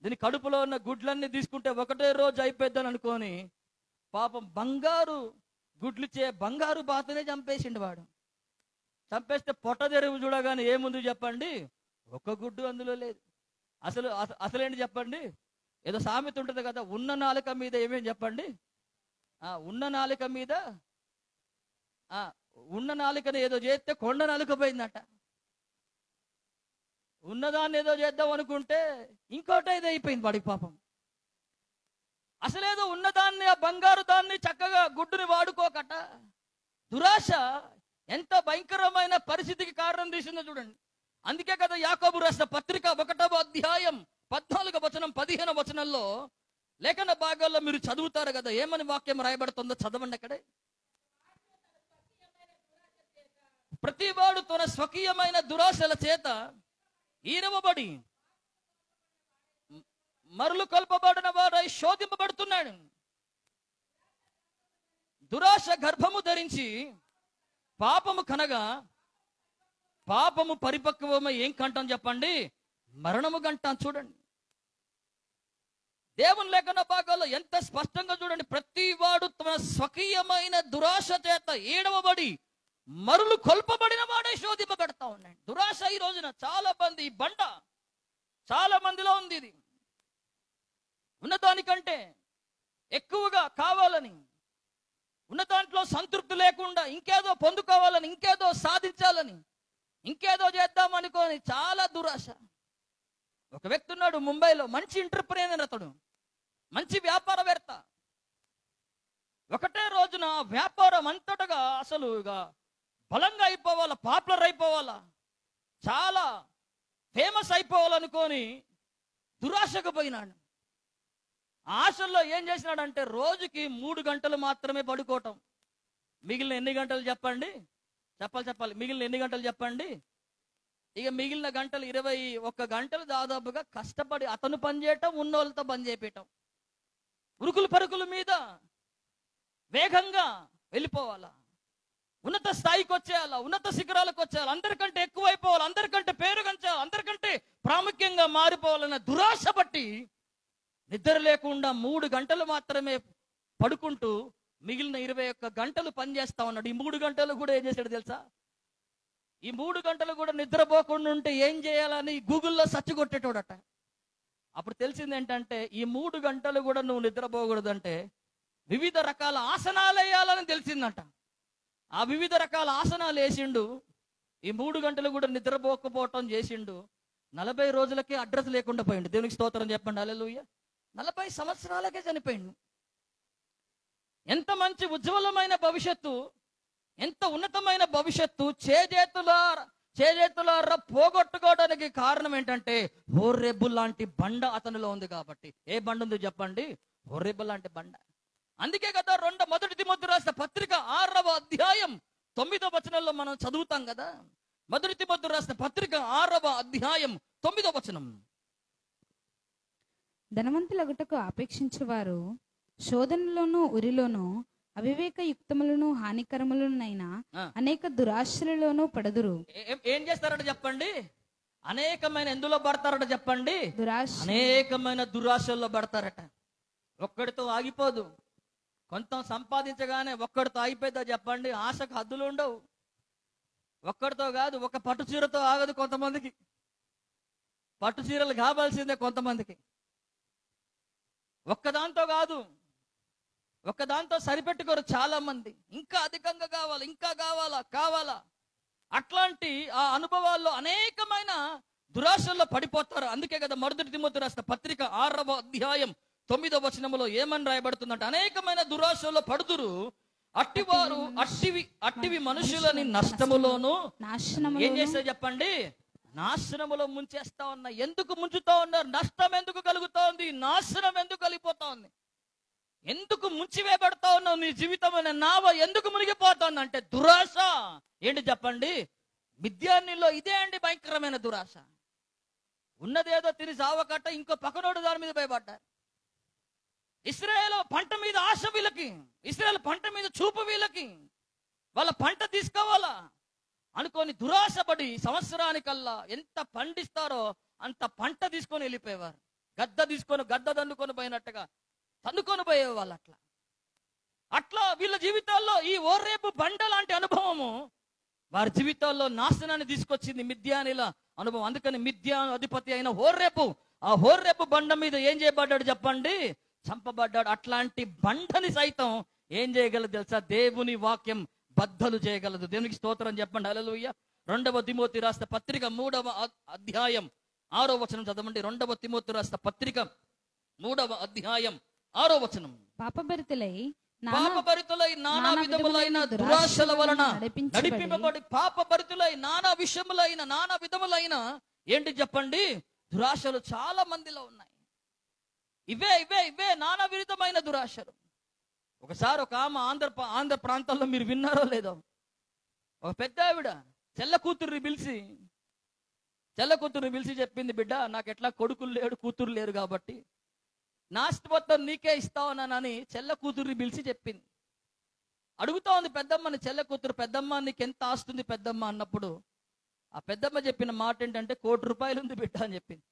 Speaker 2: దీని కడుపులో ఉన్న గుడ్లన్నీ తీసుకుంటే ఒకటే రోజు అయిపోద్దని అనుకొని పాపం బంగారు గుడ్లుచే బంగారు బాతనే చంపేసిండు వాడు. చంపేస్తే పొట్ట తెరువు చూడగానే ఏముంది చెప్పండి? ఒక్క గుడ్డు అందులో లేదు. అసలేంటి చెప్పండి? ఏదో సామెత ఉంటుంది కదా, ఉన్న నాలుక మీద ఏమేం చెప్పండి? ఉన్న నాలుకని ఏదో చేస్తే కొండ నాలుక పోయిందట. ఉన్నదాన్ని ఏదో చేద్దాం అనుకుంటే ఇంకోటి ఏదో అయిపోయింది వాడికి పాపం. అసలేదో ఉన్నదాన్ని, ఆ బంగారు దాన్ని చక్కగా గుడ్డుని వాడుకోకట. దురాశ ఎంత భయంకరమైన పరిస్థితికి కారణం తీసిందో చూడండి. అందుకే కదా యాకోబు రాసిన పత్రిక 1వ అధ్యాయం 14వ వచనం 15వ వచనంలో లేఖన భాగాల్లో మీరు చదువుతారు కదా, ఏమని వాక్యం రాయబడుతుందో చదవండి. అక్కడే ప్రతివాడు తన స్వకీయమైన దురాశల చేత ఈరవబడి మరులు కొల్పబడిన వాడై శోధింపబడుతున్నాడు. దురాశ గర్భము ధరించి పాపము కనగా పాపము పరిపక్వమై ఏం కంటాం చెప్పండి? మరణము కంటాం. చూడండి దేవుని లేఖన భాగాల్లో ఎంత స్పష్టంగా చూడండి. ప్రతి వాడు తన స్వకీయమైన దురాశ చేత ఏడవబడి మరులు కొల్పబడిన వాడే శోధింపబడతా ఉన్నాడు. దురాశ ఈ రోజున చాలా మంది, ఈ బండ చాలా మందిలో ఉంది. ఇది ఉన్నదానికంటే ఎక్కువగా కావాలని, ఉన్న దాంట్లో సంతృప్తి లేకుండా ఇంకేదో పొందుకోవాలని, ఇంకేదో సాధించాలని, ఇంకేదో చేద్దామనుకోని చాలా దురాశ. ఒక వ్యక్తి ఉన్నాడు ముంబైలో, మంచి ఎంటర్‌ప్రెన్యూర్, అతడు మంచి వ్యాపారవేత్త. ఒకటే రోజున వ్యాపారం అంతటగా అసలు ఇక బలంగా అయిపోవాలా, పాపులర్ అయిపోవాలా, చాలా ఫేమస్ అయిపోవాలనుకొని దురాశకు పోయినాడు. ఆశల్లో ఏం చేసినాడంటే రోజుకి 3 గంటలు మాత్రమే పడుకోవటం. మిగిలిన ఎన్ని గంటలు చెప్పండి? చెప్పాలి. మిగిలిన ఎన్ని గంటలు చెప్పండి?
Speaker 1: ఇక మిగిలిన గంటలు 21 గంటలు దాదాపుగా కష్టపడి అతను పనిచేయటం, ఉన్నోళ్ళతో పని చేపేయటం, ఉరుకులు పరుగుల మీద వేగంగా వెళ్ళిపోవాలా, ఉన్నత స్థాయికి వచ్చేయాలా, ఉన్నత శిఖరాలకు వచ్చేయాలి, అందరికంటే ఎక్కువైపోవాలి, అందరికంటే పేరు గంచాలి, అందరికంటే ప్రాముఖ్యంగా మారిపోవాలన్న దురాశ బట్టి నిద్ర లేకుండా 3 గంటలు మాత్రమే పడుకుంటూ మిగిలిన 21 గంటలు పనిచేస్తా ఉన్నాడు. ఈ 3 గంటలు కూడా ఏం చేశాడు తెలుసా? ఈ 3 గంటలు కూడా నిద్రపోకుండా ఉంటే ఏం చేయాలని గూగుల్లో సర్చ్ కొట్టేటోడట. అప్పుడు తెలిసింది ఏంటంటే, ఈ 3 గంటలు కూడా నువ్వు నిద్రపోకూడదంటే వివిధ రకాల ఆసనాలు వేయాలని తెలిసిందంట. ఆ వివిధ రకాల ఆసనాలు వేసిండు. ఈ 3 గంటలు కూడా నిద్రపోకపోవటం చేసిండు. 40 రోజులకే అడ్రస్ లేకుండా పోయిండు. దేవునికి స్తోత్రం చెప్పండి, హల్లెలూయా. 40 సంవత్సరాలకే చనిపోయిండు. ఎంత మంచి ఉజ్వలమైన భవిష్యత్తు, ఎంత ఉన్నతమైన భవిష్యత్తు చేజేతులారా పోగొట్టుకోవడానికి కారణం ఏంటంటే హోరేబు లాంటి బండ అతనిలో ఉంది కాబట్టి. ఏ బండ ఉంది చెప్పండి? హోరేబు లాంటి బండ. అందుకే కదా మొదటి తిమోతి రాసిన పత్రిక 6వ అధ్యాయం 9వ వచనంలో మనం చదువుతాం కదా. మొదటి తిమోతి రాసిన పత్రిక 6వ అధ్యాయం 9వ వచనం.
Speaker 3: ధనవంతులగుటకు ఆపేక్షించువారు శోధనలోను ఉరిలోను అవివేక యుక్తములను హానికరములనైనా అనేక దురాశలలోనూ పడదురు.
Speaker 1: ఏం చేస్తారట చెప్పండి? అనేకమైన ఎందులో పడతారట చెప్పండి? అనేకమైన దురాశల్లో పడతారట. ఒక్కడితో ఆగిపోదు. కొంత సంపాదించగానే ఒక్కడితో ఆగిపోద్దా చెప్పండి? ఆశకు హద్దులు ఉండవు. ఒక్కడితో కాదు, ఒక పట్టు చీరతో ఆగదు కొంతమందికి. పట్టు చీరలు కావాల్సిందే కొంతమందికి. ఒక్కదాంతో కాదు, ఒక్కదాంతో సరిపెట్టుకోరు చాలా మంది. ఇంకా అధికంగా కావాలి, ఇంకా కావాలా. అట్లాంటి ఆ అనుభవాల్లో అనేకమైన దురాశల్లో పడిపోతారు. అందుకే కదా మొదటి తిమోతి రాసిన పత్రిక 6వ అధ్యాయం 9వ వచనములో ఏమని రాయబడుతుందంటే, అనేకమైన దురాశల్లో పడుదురు, అట్టివారు అట్టివి మనుషులని నష్టములోను ఏం చేస్తే చెప్పండి? నాశనములో ముంచేస్తా ఉన్నా. ఎందుకు ముంచుతా ఉన్నారు? నష్టం ఎందుకు కలుగుతా ఉంది? నాశనం ఎందుకు కలిగిపోతా ఉంది? ఎందుకు ముంచివేయబడతా ఉన్నావు? నీ జీవితం అనే నావ ఎందుకు మునిగిపోతుంది అంటే దురాశ. ఏంటి చెప్పండి? మిద్యాన్నిలో ఇదే అండి భయంకరమైన దురాశ. ఉన్నదేదో తిని సావకట్ట ఇంకో పక్కనోడు దాని మీద భయపడ్డారు. ఇశ్రాయేలు పంట మీద ఆశ వీళ్ళకి, ఇశ్రాయేలు పంట మీద చూపు వీళ్ళకి, వాళ్ళ పంట తీసుకోవాలా అనుకొని దురాశపడి సంవత్సరానికల్లా ఎంత పండిస్తారో అంత పంట తీసుకొని వెళ్ళిపోయేవారు. గద్ద దండుకొని పోయినట్టుగా తన్నుకొని పోయేవాళ్ళు. అట్లా వీళ్ళ జీవితాల్లో ఈ ఓర్రేపు బండ లాంటి అనుభవము వారి జీవితాల్లో నాశనాన్ని తీసుకొచ్చింది, మిద్యానీల అనుభవం. అందుకని మిద్యాను అధిపతి అయిన ఆ హోర్రేపు బండ మీద ఏం చేయబడ్డాడు చెప్పండి? చంపబడ్డాడు. అట్లాంటి బండని సైతం ఏం చేయగలదు తెలుసా? దేవుని వాక్యం బద్దలు చేయగలదు. దేవునికి స్తోత్రం చెప్పండి, హల్లెలూయా. 2వ తిమోతి రాసిన పత్రిక 3వ అధ్యాయం 6వ వచనం చదవండి. 2వ తిమోతి రాసిన పత్రిక 3వ అధ్యాయం 6వ వచనం.
Speaker 3: పాపభరితులై
Speaker 1: నానా విధములైన దురాశల వలన నడిపింపబడి, పాపభరితులై నానా విధములైన ఏంటి చెప్పండి? దురాశలు చాలా మందిలో ఉన్నాయి. ఇవే నానా విధమైన దురాశలు. ఒకసారి ఒక ఆమె ఆంధ్ర ప్రాంతాల్లో మీరు విన్నారో లేదో, ఒక పెద్ద ఆవిడ చెల్ల కూతుర్ని పిలిచి చెప్పింది, బిడ్డ నాకు ఎట్లా కొడుకులు లేడు కూతురు లేరు కాబట్టి నా ఆస్తి మొత్తం నీకే ఇస్తావునానని చెల్ల కూతుర్ని పిలిచి చెప్పింది. అడుగుతా ఉంది పెద్దమ్మని, చెల్ల కూతురు, పెద్దమ్మ నీకు ఎంత ఆస్తుంది పెద్దమ్మ అన్నప్పుడు ఆ పెద్దమ్మ చెప్పిన మాట ఏంటంటే, 1 కోటి రూపాయలు ఉంది బిడ్డ అని చెప్పింది.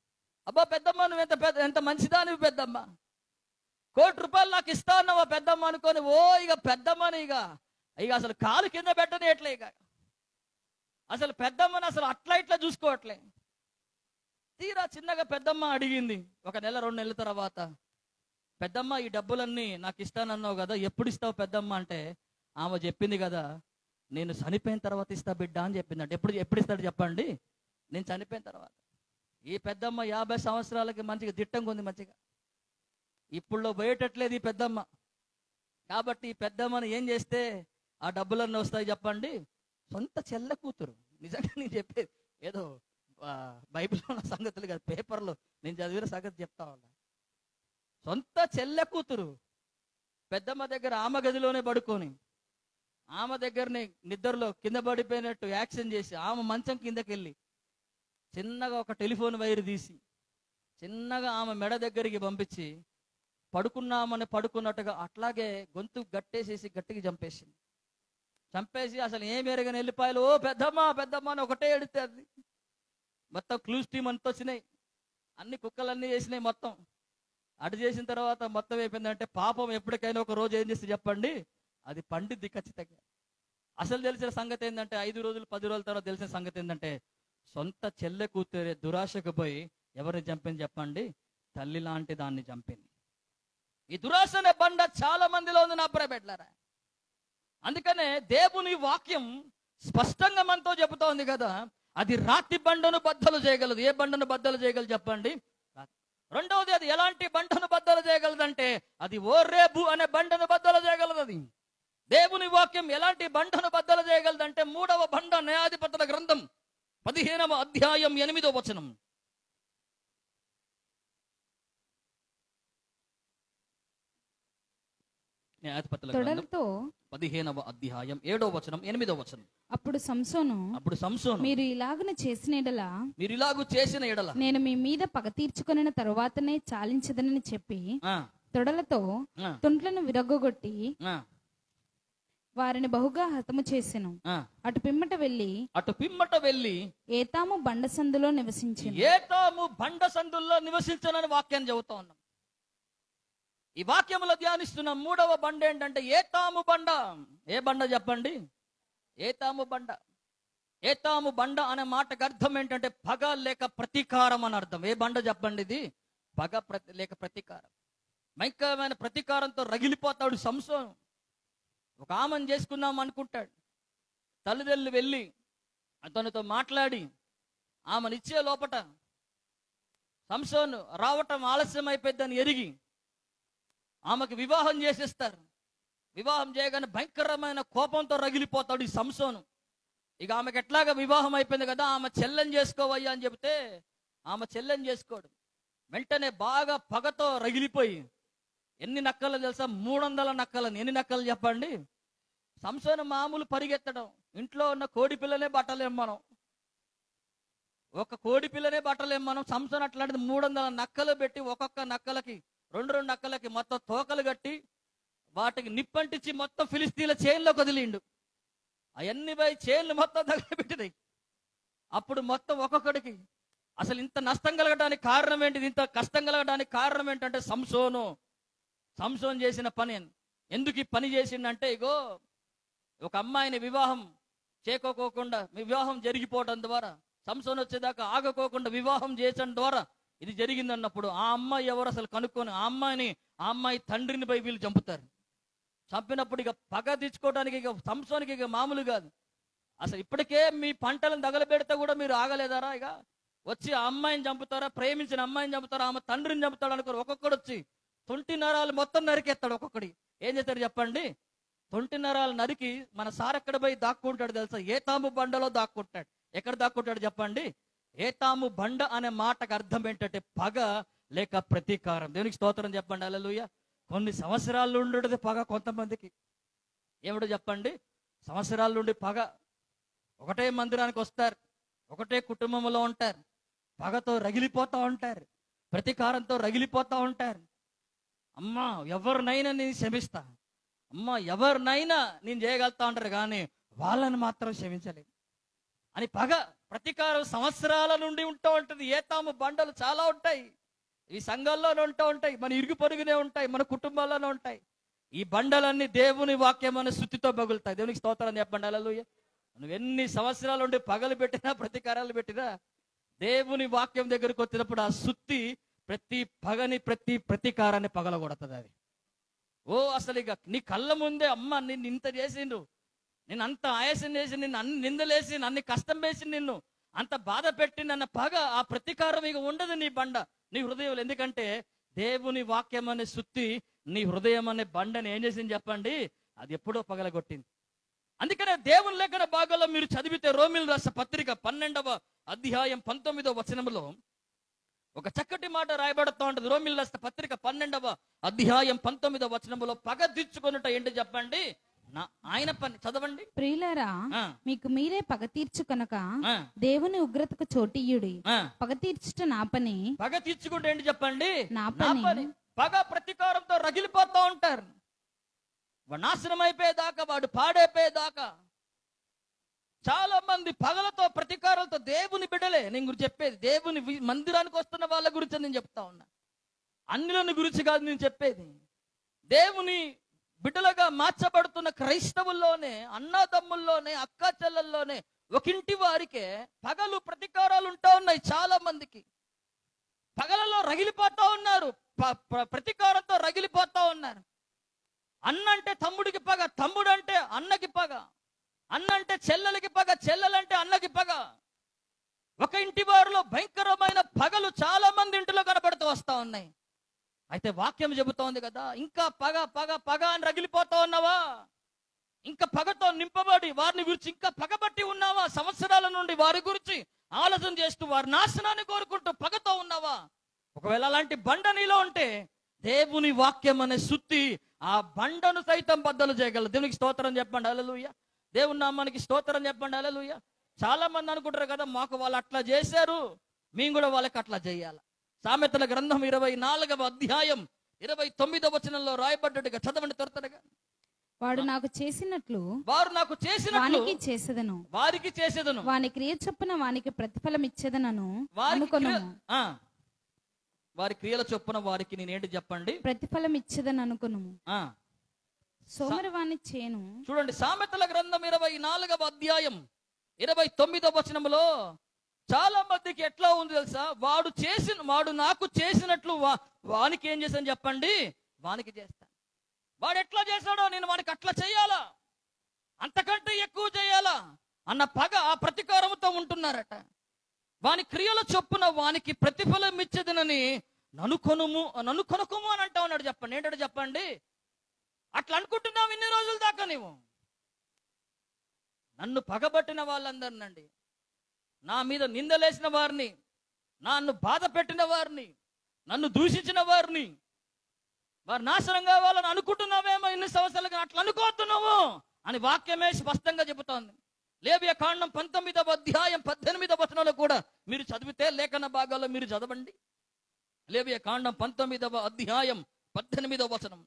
Speaker 1: అబ్బా పెద్దమ్మ నువ్వు ఎంత మంచిదానివి పెద్దమ్మ, 1 కోటి రూపాయలు నాకు ఇస్తా అన్నావా పెద్దమ్మ అనుకొని ఇక పెద్దమ్మని ఇక అసలు కాలు కింద పెట్టనేట్లే. ఇక అసలు పెద్దమ్మని అసలు అట్లా ఇట్లా చూసుకోవట్లే. తీరా చిన్నగా పెద్దమ్మ అడిగింది 1 నెల 2 నెలల తర్వాత, పెద్దమ్మ ఈ డబ్బులన్నీ నాకు ఇస్తానన్నావు కదా, ఎప్పుడు ఇస్తావు పెద్దమ్మ అంటే ఆమె చెప్పింది కదా, నేను చనిపోయిన తర్వాత ఇస్తా బిడ్డ అని చెప్పింది. అంటే ఎప్పుడు ఇస్తాడు చెప్పండి? నేను చనిపోయిన తర్వాత. ఈ పెద్దమ్మ 50 సంవత్సరాలకి మంచిగా దిట్టంగా ఉంది, మంచిగా ఇప్పుడు పోయేటట్లేదు ఈ పెద్దమ్మ. కాబట్టి ఈ పెద్దమ్మని ఏం చేస్తే ఆ డబ్బులన్నీ వస్తాయి చెప్పండి? సొంత చెల్ల కూతురు. నిజంగా నేను చెప్పేది ఏదో బైబిల్లో ఉన్న సంగతులు కాదు, పేపర్లో నేను చదివిన సంగతి చెప్తా ఉన్నా. సొంత చెల్ల కూతురు పెద్దమ్మ దగ్గర ఆమె గదిలోనే పడుకొని ఆమె దగ్గరనే నిద్రలో కింద పడిపోయినట్టు యాక్షన్ చేసి ఆమె మంచం కిందకి వెళ్ళి చిన్నగా ఒక టెలిఫోన్ వైర్ తీసి చిన్నగా ఆమె మెడ దగ్గరికి పంపించి పడుకున్నట్టుగా అట్లాగే గొంతు గట్టేసేసి గట్టిగా చంపేసి అసలు ఏమి ఎరగని వెళ్ళిపోయాలి. ఓ పెద్దమ్మ పెద్దమ్మ అని ఒకటే ఎడితే అది మొత్తం క్లూస్ టీం అంతా వచ్చినాయి, అన్ని కుక్కలన్నీ చేసినాయి. మొత్తం అటు చేసిన తర్వాత మొత్తం అయిపోయిందంటే పాపం ఎప్పటికైనా ఒక రోజు ఏం చేస్తే చెప్పండి, అది పండిద్ది ఖచ్చితంగా. అసలు తెలిసిన సంగతి ఏంటంటే 5 రోజులు 10 రోజుల తర్వాత తెలిసిన సంగతి ఏంటంటే సొంత చెల్లె కూతురే దురాశకు పోయి ఎవరిని చంపింది చెప్పండి, తల్లి లాంటి దాన్ని చంపింది. ఈ దురాశ అనే బండ చాలా మందిలో ఉంది నా ప్రియబిడ్డలారా. అందుకనే దేవుని వాక్యం స్పష్టంగా మనతో చెబుతా ఉంది కదా, అది రాతి బండను బద్దలు చేయగలదు. ఏ బండను బద్దలు చేయగలదు చెప్పండి? రెండవది, అది ఎలాంటి బండను బద్దలు చేయగలదంటే అది ఓరేబు అనే బండను బద్దలు చేయగలదు. అది దేవుని వాక్యం ఎలాంటి బండను బద్దలు చేయగలదంటే 3వ బండ న్యాయాధిపతుల గ్రంథం 15వ అధ్యాయం 8వ వచనం. న్యాయాధిపతుల గ్రంథం 15వ అధ్యాయం 7వ వచనం 8వ వచనం.
Speaker 3: అప్పుడు సంసోను మీరు ఇలాగున చేసిన ఎడల నేను మీ మీద పగ తీర్చుకొనిన తరువాతనే చాలించదనని చెప్పి తొడలతో తుంట్లను విరగొట్టి వారిని బహుగా హతము చేసెను. అటు పిమ్మట వెళ్ళి ఏతాము బండ సందులో నివసించనని వాక్యాన్ని చెబుతా ఉన్నాం. ఈ వాక్యములో ధ్యానిస్తున్న 3వ బండ ఏంటంటే ఏతాము బండ. ఏ బండ చెప్పండి? ఏతాము బండ. ఏతాము బండ అనే మాటకు అర్థం ఏంటంటే పగ లేక ప్రతీకారం అని అర్థం. ఏ బండ చెప్పండి? ఇది పగ లేక ప్రతీకారం. భయంకరమైన ప్రతీకారంతో రగిలిపోతాడు సంసోను. ఒక ఆమెను చేసుకున్నాం అనుకుంటాడు. తల్లిదండ్రులు వెళ్ళి అతనితో మాట్లాడి ఆమెనిచ్చే లోపట సంసోను రావటం ఆలస్యం అయిపోద్దని ఎరిగి ఆమెకు వివాహం చేసేస్తారు. వివాహం చేయగానే భయంకరమైన కోపంతో రగిలిపోతాడు ఈ సంసోను. ఇక ఆమెకు ఎట్లాగా వివాహం అయిపోయింది కదా, ఆమె చెల్లెని చేసుకోవయ్యా అని చెబితే ఆమె చెల్లెని చేసుకోడు. వెంటనే బాగా పగతో రగిలిపోయి ఎన్ని నక్కలు తెలుసా? 300 నక్కలని. ఎన్ని నక్కలు చెప్పండి? సంసోను మామూలు పరిగెత్తడం. ఇంట్లో ఉన్న కోడి పిల్లనే బట్టలేం మనం. ఒక కోడి పిల్లనే బట్టలేం మనం. సంసోను అట్లాంటిది 300 నక్కలు పెట్టి ఒక్కొక్క నక్కలకి 2 నక్కలకి మొత్తం తోకలు కట్టి వాటికి నిప్పంటించి మొత్తం ఫిలిస్తీన్ల చైన్లోకి వదిలిండు. అవన్నీ పోయి చైన్లు మొత్తం తగలబెట్టినాయి. అప్పుడు మొత్తం ఒక్కొక్కడికి అసలు ఇంత నష్టం కలగడానికి కారణం ఏంటిది, ఇంత కష్టం కలగడానికి కారణం ఏంటంటే సంసోను చేసిన పని. ఎందుకు ఈ పని చేసిండంటే, ఇగో ఒక అమ్మాయిని వివాహం చేసుకోకోకుండా వివాహం జరిగిపోవడం ద్వారా, సంసోను వచ్చేదాకా ఆగకోకుండా వివాహం చేయడం ద్వారా ఇది జరిగిందన్నప్పుడు ఆ అమ్మాయి ఎవరు అసలు కనుక్కొని ఆ అమ్మాయి తండ్రిని పోయి వీళ్ళు చంపుతారు. చంపినప్పుడు ఇక పగ తెచ్చుకోవడానికి ఇక సంసోనికి ఇక మామూలు కాదు. అసలు ఇప్పటికే మీ పంటలను తగలబెడితే కూడా మీరు ఆగలేదారా? ఇక వచ్చి ఆ అమ్మాయిని చంపుతారా, ప్రేమించిన అమ్మాయిని చంపుతారా, ఆమె తండ్రిని చంపుతాడు అనుకోరు. ఒక్కొక్కడు వచ్చి 20 నరాలు మొత్తం నరికేస్తాడు. ఒక్కొక్కడి ఏం చేస్తారు చెప్పండి? 20 నరాలు నరికి మన సారెక్కడ పోయి దాక్కుంటాడు తెలుసా? ఏతాము బండలో దాక్కుంటాడు. ఎక్కడ దాక్కుంటాడు చెప్పండి? ఏతాము బండ అనే మాటకు అర్థం ఏంటంటే పగ లేక ప్రతీకారం. దేవునికి స్తోత్రం చెప్పండి. హల్లెలూయా. కొన్ని సంవత్సరాలు ఉండేది పగ కొంతమందికి. ఏమిటో చెప్పండి? సంవత్సరాల నుండి పగ. ఒకటే మందిరానికి వస్తారు, ఒకటే కుటుంబంలో ఉంటారు, పగతో రగిలిపోతూ ఉంటారు, ప్రతీకారంతో రగిలిపోతూ ఉంటారు. అమ్మా ఎవరినైనా నేను క్షమిస్తా, అమ్మా ఎవరినైనా నేను చేయగలుగుతా ఉంటారు, కానీ వాళ్ళని మాత్రం క్షమించలేదు అని పగ ప్రతీకారం సంవత్సరాల నుండి ఉంటూ ఉంటుంది. ఏతాము బండలు చాలా ఉంటాయి. ఈ సంఘాల్లోనే ఉంటూ ఉంటాయి, మన ఇరుగు పొరుగునే ఉంటాయి, మన కుటుంబాల్లోనే ఉంటాయి. ఈ బండలన్నీ దేవుని వాక్యం అనే శుద్ధితో పగులుతాయి. దేవునికి స్తోత్రం చెప్పండి. హల్లెలూయా. నువ్వు ఎన్ని సంవత్సరాల నుండి పగలు పెట్టినా ప్రతీకారాలు పెట్టినా దేవుని వాక్యం దగ్గరికి వచ్చినప్పుడు ఆ శుద్ధి ప్రతి పగని ప్రతి ప్రతీకారాన్ని పగలగొడుతుంది. అది అసలు ఇక నీ కళ్ళ ముందే అమ్మ నిన్ను ఇంత చేసిండు, నేను అంత ఆయాసం చేసి, నిన్ను అన్ని నిందలేసి, అన్ని కష్టం వేసి, నిన్ను అంత బాధ పెట్టి నన్న పగ, ఆ ప్రతీకారం ఇక ఉండదు నీ బండ, నీ హృదయం. ఎందుకంటే దేవుని వాక్యం అనే శుద్ధి నీ హృదయం అనే బండని ఏం చేసింది చెప్పండి? అది ఎప్పుడో పగలగొట్టింది. అందుకనే దేవుని లేఖన భాగంలో మీరు చదివితే రోమిలు రాసిన పత్రిక 12వ అధ్యాయం 19వ వచనంలో ఒక చక్కటి మాట రాయబడుతూ ఉంటుంది. రోమిలు రాసిన పత్రిక 12వ అధ్యాయం 19వ వచనంలో పగ తీర్చుకొనుట ఏంటి చెప్పండి?
Speaker 2: ఆయన పని చదవండి.
Speaker 3: ప్రియులారా, మీకు మీరే పగ తీర్చు కనుక దేవుని ఉగ్రతకు చోటియ్యుడి. పగ తీర్చుట నా పని.
Speaker 2: పగ తీర్చుకుంటే ఏంటి చెప్పండి?
Speaker 3: నా పని.
Speaker 2: పగ ప్రతీకారంతో రగిలిపోతూ ఉంటారు. వాడు నాశనం అయిపోయేదాకా, వాడు పాడైపోయేదాకా. చాలా మంది పగలతో ప్రతీకారాలతో, దేవుని బిడ్డలే నేను గురించి చెప్పేది, దేవుని మందిరానికి వస్తున్న వాళ్ళ గురించి నేను చెప్తా ఉన్నా, అన్యులని గురించి కాదు నేను చెప్పేది. దేవుని బిడ్డలుగా మార్చబడుతున్న క్రైస్తవుల్లోనే, అన్నదమ్ముల్లోనే, అక్క చెల్లెల్లోనే, ఒకింటి వారికే పగలు ప్రతీకారాలు ఉంటా ఉన్నాయి. చాలా మందికి పగలలో రగిలిపోతా ఉన్నారు, ప్రతీకారంతో రగిలిపోతా ఉన్నారు. అన్న అంటే తమ్ముడికి పగ, తమ్ముడు అంటే అన్నకి పగ, అన్న అంటే చెల్లెలకి పగ, చెల్లెలంటే అన్నకి పగ. ఒక ఇంటి వారిలో భయంకరమైన పగలు చాలా మంది ఇంటిలో కనబడుతూ వస్తా ఉన్నాయి. అయితే వాక్యం చెబుతోంది కదా, ఇంకా పగ పగ పగ అని రగిలిపోతా ఉన్నావా? ఇంకా పగతో నింపబడి వారిని గురించి ఇంకా పగబట్టి ఉన్నావా? సంవత్సరాల నుండి వారి గురించి ఆలోచన చేస్తూ వారి నాశనాన్ని కోరుకుంటూ పగతో ఉన్నావా? ఒకవేళ అలాంటి బండ నీలో ఉంటే దేవుని వాక్యం అనే సుత్తి ఆ బండను సైతం బద్దలు చేయగలదు. దేవునికి స్తోత్రం చెప్పండి, హల్లెలూయా. దేవుని నామానికి స్తోత్రం చెప్పండి, హల్లెలూయా. చాలా మంది అనుకుంటారు కదా, మాకు వాళ్ళు అట్లా చేశారు, మేము కూడా వాళ్ళకి అట్లా చేయాలి. సామెతల గ్రంథం 24వ అధ్యాయం 29వ వచనంలో రాయబడ్డట్టుగా చదవండి త్వరగా.
Speaker 3: వాడు నాకు చేసినట్లు
Speaker 2: వారు నాకు చేసినట్లు
Speaker 3: వానికి చేసేదను,
Speaker 2: వారికి చేసేదను,
Speaker 3: వాని క్రియ చొప్పున వానికి ప్రతిఫలం ఇచ్చేదనను అనుకొనుము.
Speaker 2: వారి క్రియల చొప్పున వారికి నేనేంటి చెప్పండి?
Speaker 3: ప్రతిఫలం ఇచ్చేదని అనుకొనుము. సోమరివాణి చేను.
Speaker 2: చూడండి, సామెతల గ్రంథం 24వ అధ్యాయం 29వ వచనంలో చాలా మందికి ఎట్లా ఉంది తెలుసా? వాడు నాకు చేసినట్లు వానికి ఏం చేశాను చెప్పండి? వానికి చేస్తాను. వాడు ఎట్లా చేశాడో నేను వానికి అట్లా చేయాలా, అంతకంటే ఎక్కువ చేయాలా అన్న పగ, ఆ ప్రతీకారంతో ఉంటున్నారట. వాని క్రియల చొప్పున వానికి ప్రతిఫలం ఇచ్చేదనని నన్ను కొనుకోము అని అంటా ఉన్నాడు. చెప్పండి, ఏంటంటే చెప్పండి, అట్లా అనుకుంటున్నావు ఇన్ని రోజుల దాకా నీవు. నన్ను పగబట్టిన వాళ్ళందరినండి, నా మీద నిందలేసిన వారిని, నన్ను బాధ పెట్టిన వారిని, నన్ను దూషించిన వారిని, వారు నాశనం కావాలని అనుకుంటున్నావేమో ఇన్ని సంవత్సరాలుగా. అట్లా అనుకోతున్నావు అని వాక్యమే స్పష్టంగా చెబుతోంది. లేవియా కాండం 19వ అధ్యాయం 18వ వచనంలో కూడా మీరు చదివితే, లేఖన భాగాల్లో మీరు చదవండి. లేవియా కాండం 19వ అధ్యాయం 18వ వచనం.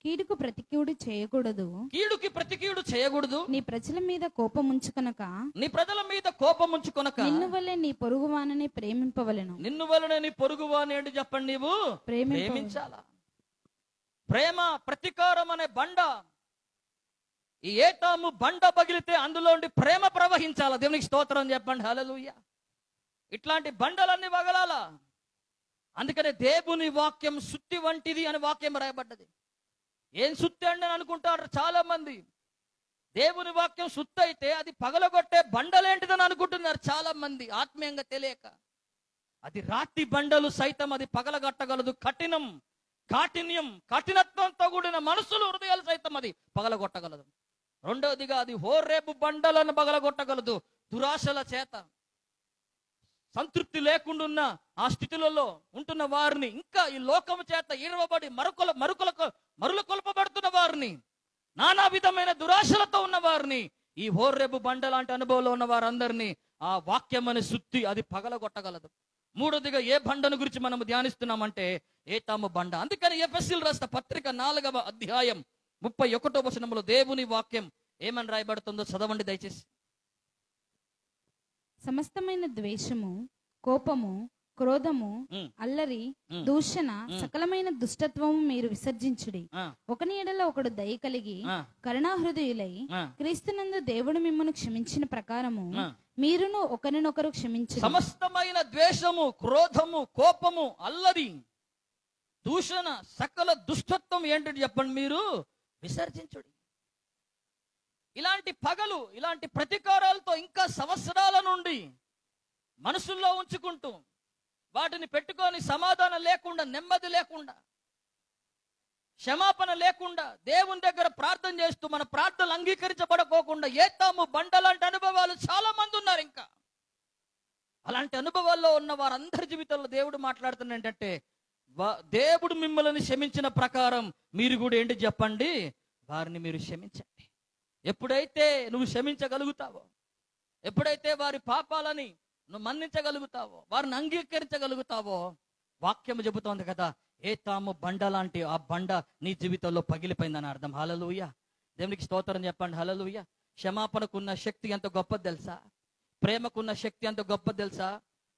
Speaker 3: కీడుకు ప్రతికీడు చేయకూడదు,
Speaker 2: కీడుకి ప్రతికీడు చేయకూడదు.
Speaker 3: నీ ప్రజల మీద కోపం ఉంచుకొనక,
Speaker 2: నీ ప్రజల మీద కోపం ఉంచుకొనక,
Speaker 3: నిన్ను వల్లే నీ పొరుగువానిని ప్రేమింపవలెను.
Speaker 2: నిన్ను వల్లనే నీ పొరుగువాని ఏంటి చెప్పండి? నీవు ప్రేమించాలా. ప్రేమ ప్రతీకారం అనే బండ, ఈ ఏతాము బండ పగిలితే అందులో ఉండి ప్రేమ ప్రవహించాలా. దేవునికి స్తోత్రం చెప్పండి, హల్లెలూయా. ఇట్లాంటి బండలన్నీ పగలాలా. అందుకనే దేవుని వాక్యం సుత్తి వంటిది అని వాక్యం రాయబడ్డది. ఏం సుత్తి అండి అని అనుకుంటారు చాలా మంది. దేవుని వాక్యం సుత్తి అయితే అది పగలగొట్టే బండలేంటిదని అనుకుంటున్నారు చాలా మంది, ఆత్మీయంగా తెలియక. అది రాతి బండలు సైతం అది పగలగొట్టగలదు. కఠినత్వంతో కూడిన మనసులు, హృదయాలు సైతం అది పగలగొట్టగలదు. రెండవదిగా అది హోరేపు బండలను పగలగొట్టగలదు. దురాశల చేత సంతృప్తి లేకుండా ఆ స్థితిలలో ఉంటున్న వారిని, ఇంకా ఈ లోకము చేత ఈడవబడి మరుల కొల్పబడుతున్న వారిని, నానా విధమైన దురాశలతో ఉన్న వారిని, ఈ హోరేపు బండ లాంటి అనుభవంలో ఉన్న వారందరినీ ఆ వాక్యం అనే సుత్తి అది పగలగొట్టగలదు. మూడోదిగా ఏ బండను గురించి మనం ధ్యానిస్తున్నామంటే ఏతాము బండ. అందుకని ఎఫెసీయులకు రాసిన పత్రిక 4వ అధ్యాయం 31వ వచనంలో దేవుని వాక్యం ఏమని రాయబడుతుందో చదవండి దయచేసి.
Speaker 3: సమస్తమైన ద్వేషము, కోపము, క్రోధము, అల్లరి, దూషణ, సకలమైన దుష్టత్వము మీరు విసర్జించుడి. ఒకని ఎడల ఒకడు దయ కలిగి కరుణాహృదయులై క్రీస్తునందు దేవుడు మిమ్మల్ని క్షమించిన ప్రకారము మీరును ఒకరినొకరు క్షమించు.
Speaker 2: సమస్తమైన ద్వేషము, క్రోధము, కోపము, అల్లరి, దూషణ, సకల దుష్టత్వం ఏంటంటే చెప్పండి, మీరు విసర్జించుడి. ఇలాంటి పగలు, ఇలాంటి ప్రతీకారాలతో ఇంకా సంవత్సరాల నుండి మనసుల్లో ఉంచుకుంటూ వాటిని పెట్టుకొని సమాధానం లేకుండా, నెమ్మది లేకుండా, క్షమాపణ లేకుండా, దేవుని దగ్గర ప్రార్థన చేస్తూ మన ప్రార్థనలు అంగీకరించబడకోకుండా ఏతాము బండలాంటి అనుభవాలు చాలా మంది ఉన్నారు. ఇంకా అలాంటి అనుభవాల్లో ఉన్న వారందరి జీవితంలో దేవుడు మాట్లాడుతున్న ఏంటంటే,
Speaker 1: దేవుడు మిమ్మల్ని క్షమించిన ప్రకారం మీరు కూడా ఏంటి చెప్పండి, వారిని మీరు క్షమించండి. ఎప్పుడైతే నువ్వు క్షమించగలుగుతావో, ఎప్పుడైతే వారి పాపాలని నువ్వు మన్నించగలుగుతావో, వారిని అంగీకరించగలుగుతావో, వాక్యం చెబుతోంది కదా, ఏతాము బండ లాంటి ఆ బండ నీ జీవితంలో పగిలిపోయిందని అర్థం. హల్లెలూయా, దేవునికి స్తోత్రం చెప్పండి. హల్లెలూయా. క్షమాపణకున్న శక్తి ఎంత గొప్పది తెలుసా? ప్రేమకున్న శక్తి ఎంత గొప్పది తెలుసా?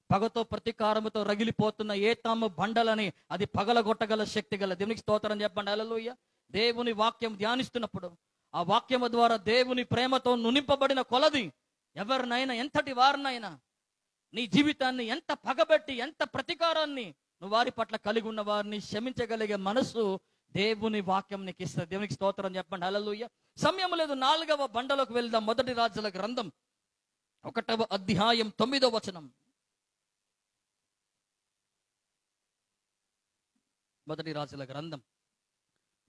Speaker 1: పగతో ప్రతీకారముతో రగిలిపోతున్న ఏతాము బండలని అది పగలగొట్టగల శక్తి గల. దేవునికి స్తోత్రం చెప్పండి. హల్లెలూయా. దేవుని వాక్యం ధ్యానిస్తున్నప్పుడు ఆ వాక్యము ద్వారా దేవుని ప్రేమతో నునింపబడిన కొలది ఎవరినైనా, ఎంతటి వారినైనా, నీ జీవితాన్ని ఎంత పగబెట్టి ఎంత ప్రతీకారాన్ని నువ్వు వారి పట్ల కలిగి ఉన్న వారిని క్షమించగలిగే మనసు దేవుని వాక్యం నీకు ఇస్తుంది. దేవునికి స్తోత్రం చెప్పండి. హల్లెలూయా. సమయం లేదు, 4వ బండలోకి వెళ్దాం. మొదటి రాజుల గ్రంథం 1వ అధ్యాయం 9వ వచనం. మొదటి రాజుల గ్రంథం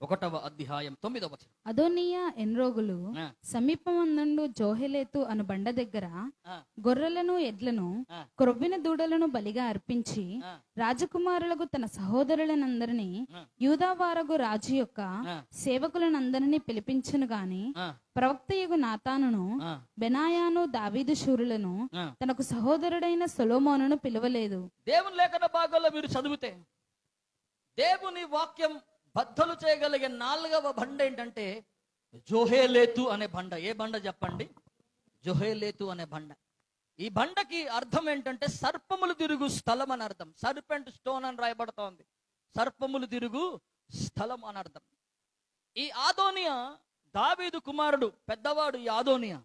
Speaker 1: 1వ అధ్యాయం 9వ వచనం.
Speaker 3: అదోనియా ఎన్రోగులు సమీపమందుండు జోహెలేతు అను బండ దగ్గర గొర్రెలను ఎడ్లను క్రొవ్విన దూడలను బలిగా అర్పించి రాజకుమారులకు తన సహోదరులనందరినీ యూదావారగు రాజు యొక్క సేవకులనందరినీ పిలిపించును గాని ప్రవక్తయగు నాతానును బెనాయాను దావీదు శూరులను తనకు సహోదరుడైన సొలొమోనును పిలవలేదు.
Speaker 1: దేవుని లేఖన భాగంలో మీరు చదివితే దేవుని వాక్యం బద్దలు చేయగలిగే 4వ బండ ఏంటంటే జోహేలేతు అనే బండ. ఏ బండ చెప్పండి? జోహేలేతు అనే బండ. ఈ బండకి అర్థం ఏంటంటే సర్పములు తిరుగు స్థలం అని అర్థం. సర్పెంట్ స్టోన్ అని రాయబడుతోంది. సర్పములు తిరుగు స్థలం అని అర్థం. ఈ ఆదోనియా దావీదు కుమారుడు, పెద్దవాడు ఈ ఆదోనియా.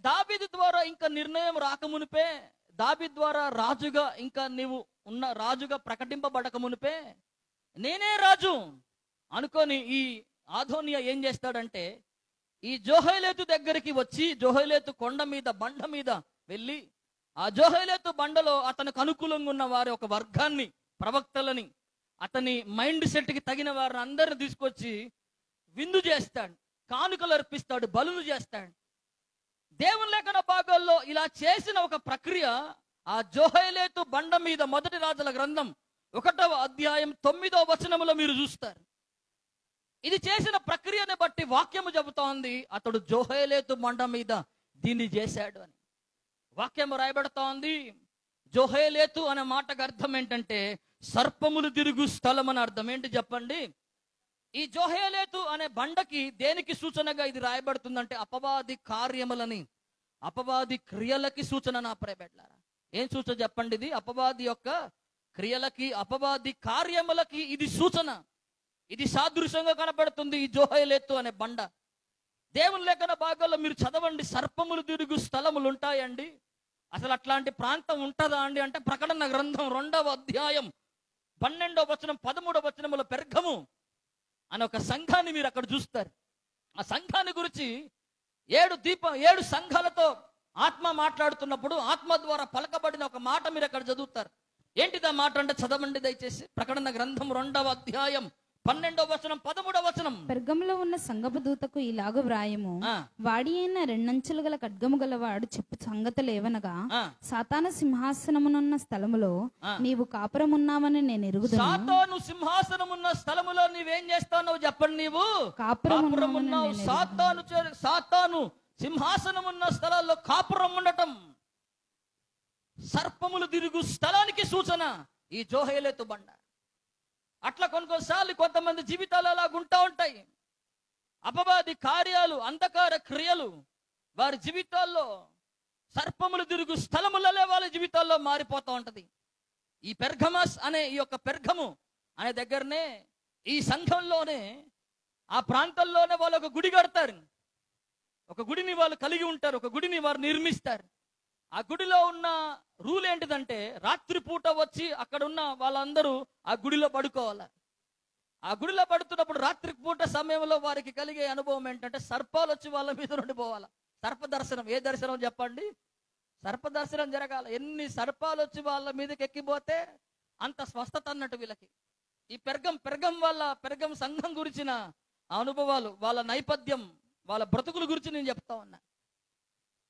Speaker 1: దావీదు ద్వారా ఇంకా నిర్ణయం రాకమునిపే, దావీదు ద్వారా రాజుగా ఇంకా నీవు ఉన్న రాజుగా ప్రకటింపబడక మునిపే నేనే రాజు అనుకొని ఈ ఆదోనియా ఏం చేస్తాడంటే ఈ జోహేలేతు దగ్గరికి వచ్చి, జోహేలేతు కొండ మీద బండ మీద వెళ్ళి, ఆ జోహేలేతు బండలో అతనికి అనుకూలంగా ఉన్న వారి ఒక వర్గాన్ని, ప్రవక్తలని, అతని మైండ్ సెట్కి తగిన వారిని అందరిని తీసుకొచ్చి విందు చేస్తాడు, కానుకలు అర్పిస్తాడు, బలులు చేస్తాడు. దేవుని లేఖన భాగాల్లో ఇలా చేసిన ఒక ప్రక్రియ ఆ జోహేలేతు బండ మీద మొదటి రాజుల గ్రంథం 1వ అధ్యాయం 9వ వచనములో మీరు చూస్తారు. ఇది చేసిన ప్రక్రియను బట్టి వాక్యము చెబుతోంది అతడు జోహేలేతు బండ మీద దీన్ని చేశాడు అని. వాక్యము రాయబడుతోంది. జోహేలేతు అనే మాటకు అర్థం ఏంటంటే సర్పములు తిరుగు స్థలం అని అర్థం. ఏంటి చెప్పండి? ఈ జోహేలేతు అనే బండకి దేనికి సూచనగా ఇది రాయబడుతుందంటే అపవాది కార్యములని, అపవాది క్రియలకి సూచన. నా ప్రియబిడ్డలారా, ఏం సూచన చెప్పండి? ఇది అపవాది యొక్క క్రియలకి, అపవాది కార్యములకి ఇది సూచన. ఇది సాదృశ్యంగా కనపడుతుంది ఈ జోహేలేతు అనే బండ. దేవుని లేఖన భాగాల్లో మీరు చదవండి, సర్పములు తిరుగు స్థలములు ఉంటాయండి. అసలు అట్లాంటి ప్రాంతం ఉంటుందా అండి అంటే ప్రకటన గ్రంథం 2వ అధ్యాయం 12వ వచనం 13వ వచనములో పెర్గము అని ఒక సంఘాన్ని మీరు అక్కడ చూస్తారు. ఆ సంఘాన్ని గురించి 7 సంఘాలతో ఆత్మ మాట్లాడుతున్నప్పుడు ఆత్మ ద్వారా పలకబడిన ఒక మాట మీరు అక్కడ చదువుతారు. ఏంటిది ఆ మాట అంటే చదవండి దయచేసి. ప్రకటన గ్రంథం 2వ అధ్యాయం 12వ వచనం 13వ వచనం.
Speaker 3: పెర్గములో ఉన్న సంఘపు దూతకు ఇలాగ వ్రాయము, వాడి అయిన 2 అంచులు గల ఖడ్గము గలవాడు చెప్పు సంగతులేవనగా, సాతాను సింహాసనమునున్న స్థలములో నీవు కాపురమున్నావని నేను ఎరుగుదును.
Speaker 1: సాతాను సింహాసనమున్న స్థలములో నీవేం చేస్తావు చెప్పండి? నీవు కాపురమున్నావు. సాతాను సింహాసనమున్న స్థలాల్లో కాపురం ఉండటం సర్పములు తిరుగు స్థలానికి సూచన ఈ జోహేలేతు బండ. అట్లా కొన్నిసార్లు కొంతమంది జీవితాలు అలాగుంటా ఉంటాయి. అపవాది కార్యాలు, అంధకార క్రియలు వారి జీవితాల్లో సర్పములు తిరుగు స్థలములలో వాళ్ళ జీవితాల్లో మారిపోతూ ఉంటది. ఈ పెర్గమస్ అనే ఈ యొక్క పెర్గము అనే దగ్గరనే, ఈ సంఘంలోనే, ఆ ప్రాంతంలోనే వాళ్ళు ఒక గుడి కడతారు. ఒక గుడిని వాళ్ళు కలిగి ఉంటారు, ఒక గుడిని వారు నిర్మిస్తారు. ఆ గుడిలో ఉన్న రూల్ ఏంటిదంటే రాత్రిపూట వచ్చి అక్కడ ఉన్న వాళ్ళందరూ ఆ గుడిలో పడుకోవాలి. ఆ గుడిలో పడుతున్నప్పుడు రాత్రిపూట సమయంలో వారికి కలిగే అనుభవం ఏంటంటే సర్పాలు వచ్చి వాళ్ళ మీద నుండి పోవాలి. సర్ప దర్శనం. ఏ దర్శనం చెప్పండి? సర్ప దర్శనం జరగాల. ఎన్ని సర్పాలు వచ్చి వాళ్ళ మీదకి ఎక్కిపోతే అంత స్వస్థత అన్నట్టు వీళ్ళకి. ఈ పెర్గం సంఘం గురించిన అనుభవాలు, వాళ్ళ నేపథ్యం, వాళ్ళ బ్రతుకుల గురించి నేను చెప్తా ఉన్నా.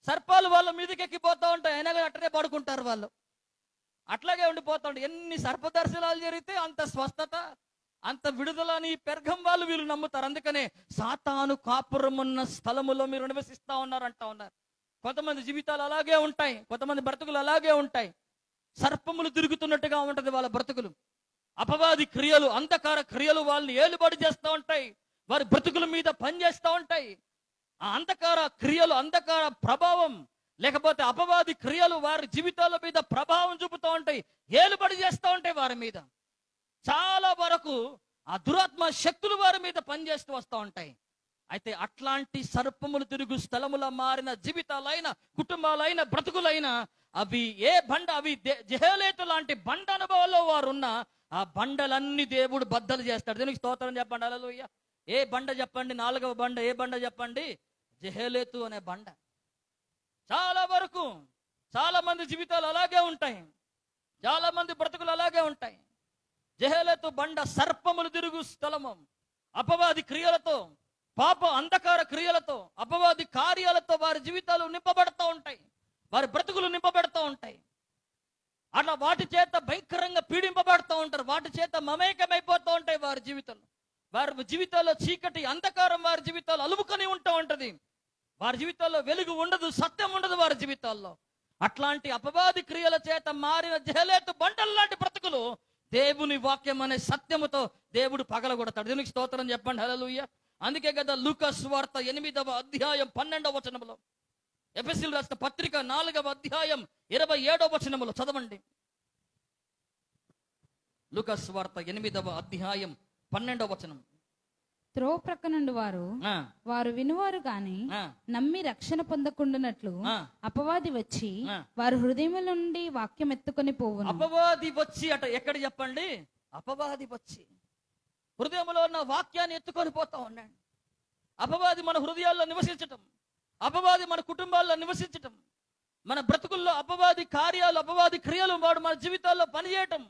Speaker 1: సర్పాలు వాళ్ళ మీదకి ఎక్కిపోతా ఉంటాయి, అయినా కానీ అట్టనే పడుకుంటారు వాళ్ళు.
Speaker 2: అట్లాగే ఉండిపోతాడు. ఎన్ని సర్పదర్శనాలు జరిగితే అంత స్వస్థత, అంత విడుదల అని పెర్గం వాళ్ళు వీళ్ళు నమ్ముతారు. అందుకనే సాతాను కాపురమున్న స్థలములో మీరు నివసిస్తా ఉన్నారంటా ఉన్నారు. కొంతమంది జీవితాలు అలాగే ఉంటాయి, కొంతమంది బ్రతుకులు అలాగే ఉంటాయి. సర్పములు తిరుగుతున్నట్టుగా ఉంటది వాళ్ళ బ్రతుకులు. అపవాది క్రియలు, అంధకార క్రియలు వాళ్ళని ఏలుబడి చేస్తూ ఉంటాయి, వారి బ్రతుకుల మీద పనిచేస్తూ ఉంటాయి. ఆ అంధకార క్రియలు, అంధకార ప్రభావం, లేకపోతే అపవాది క్రియలు వారి జీవితాల మీద ప్రభావం చూపుతూ ఉంటాయి, ఏలుబడి చేస్తూ ఉంటాయి వారి మీద. చాలా వరకు ఆ దురాత్మ శక్తులు వారి మీద పనిచేస్తూ వస్తూ ఉంటాయి. అయితే అట్లాంటి సర్పములు తిరుగు స్థలముల మారిన జీవితాలైన, కుటుంబాలైన, బ్రతుకులైన అవి ఏ బండ, అవి జెహేలేతు లాంటి బండ అనుభవాల్లో వారు ఉన్న ఆ బండలన్నీ దేవుడు బద్దలు చేస్తాడు. దీనికి స్తోత్రం చెప్పండి, హల్లెలూయా. ఏ బండ చెప్పండి? 4వ బండ ఏ బండ చెప్పండి? జెహేలేతు అనే బండ. చాలా వరకు చాలా మంది జీవితాలు అలాగే ఉంటాయి, చాలా మంది బ్రతుకులు అలాగే ఉంటాయి. జెహేలేతు బండ సర్పములు తిరుగు స్థలము, అపవాది క్రియలతో, పాప అంధకార క్రియలతో, అపవాది కార్యాలతో వారి జీవితాలు నింపబడుతూ ఉంటాయి, వారి బ్రతుకులు నింపబడుతూ ఉంటాయి. అట్లా వాటి చేత భయంకరంగా పీడింపబడుతూ ఉంటారు, వాటి చేత మమేకమైపోతూ ఉంటాయి వారి జీవితంలో. వారి జీవితాల్లో చీకటి, అంధకారం వారి జీవితాల్లో అలుముకొని ఉంటూ ఉంటది. వారి జీవితాల్లో వెలుగు ఉండదు, సత్యం ఉండదు వారి జీవితాల్లో. అట్లాంటి అపవాది క్రియల చేత మారిన జెహేలేతు బండల లాంటి బ్రతుకులు దేవుని వాక్యం అనే సత్యముతో దేవుడు పగలగొడతాడు. దీనికి స్తోత్రం చెప్పండి, హల్లెలూయా. అందుకే కదా లూకా సువార్త 8వ అధ్యాయం 12వ వచనములో, ఎఫెసీయులకు రాసిన పత్రిక 4వ అధ్యాయం 27వ వచనములో చదవండి. లూకా సువార్త 8వ అధ్యాయం 12వ వచనం.
Speaker 3: త్రోవ ప్రక్కనుండి వారు వినువారు గాని నమ్మి రక్షణ పొందకుండానట్లు అపవాది వచ్చి వారి హృదయముల నుండి వాక్యం ఎత్తుకొని పోవును.
Speaker 2: అపవాది వచ్చి అట ఎక్కడ చెప్పండి? అపవాది వచ్చి హృదయంలో ఉన్న వాక్యాన్ని ఎత్తుకొని పోతా ఉన్నాడు. అపవాది మన హృదయాల్లో నివసించటం, అపవాది మన కుటుంబాల్లో నివసించటం, మన బ్రతుకుల్లో అపవాది కార్యాలు, అపవాది క్రియలు వాడు మన జీవితాల్లో పనిచేయటం,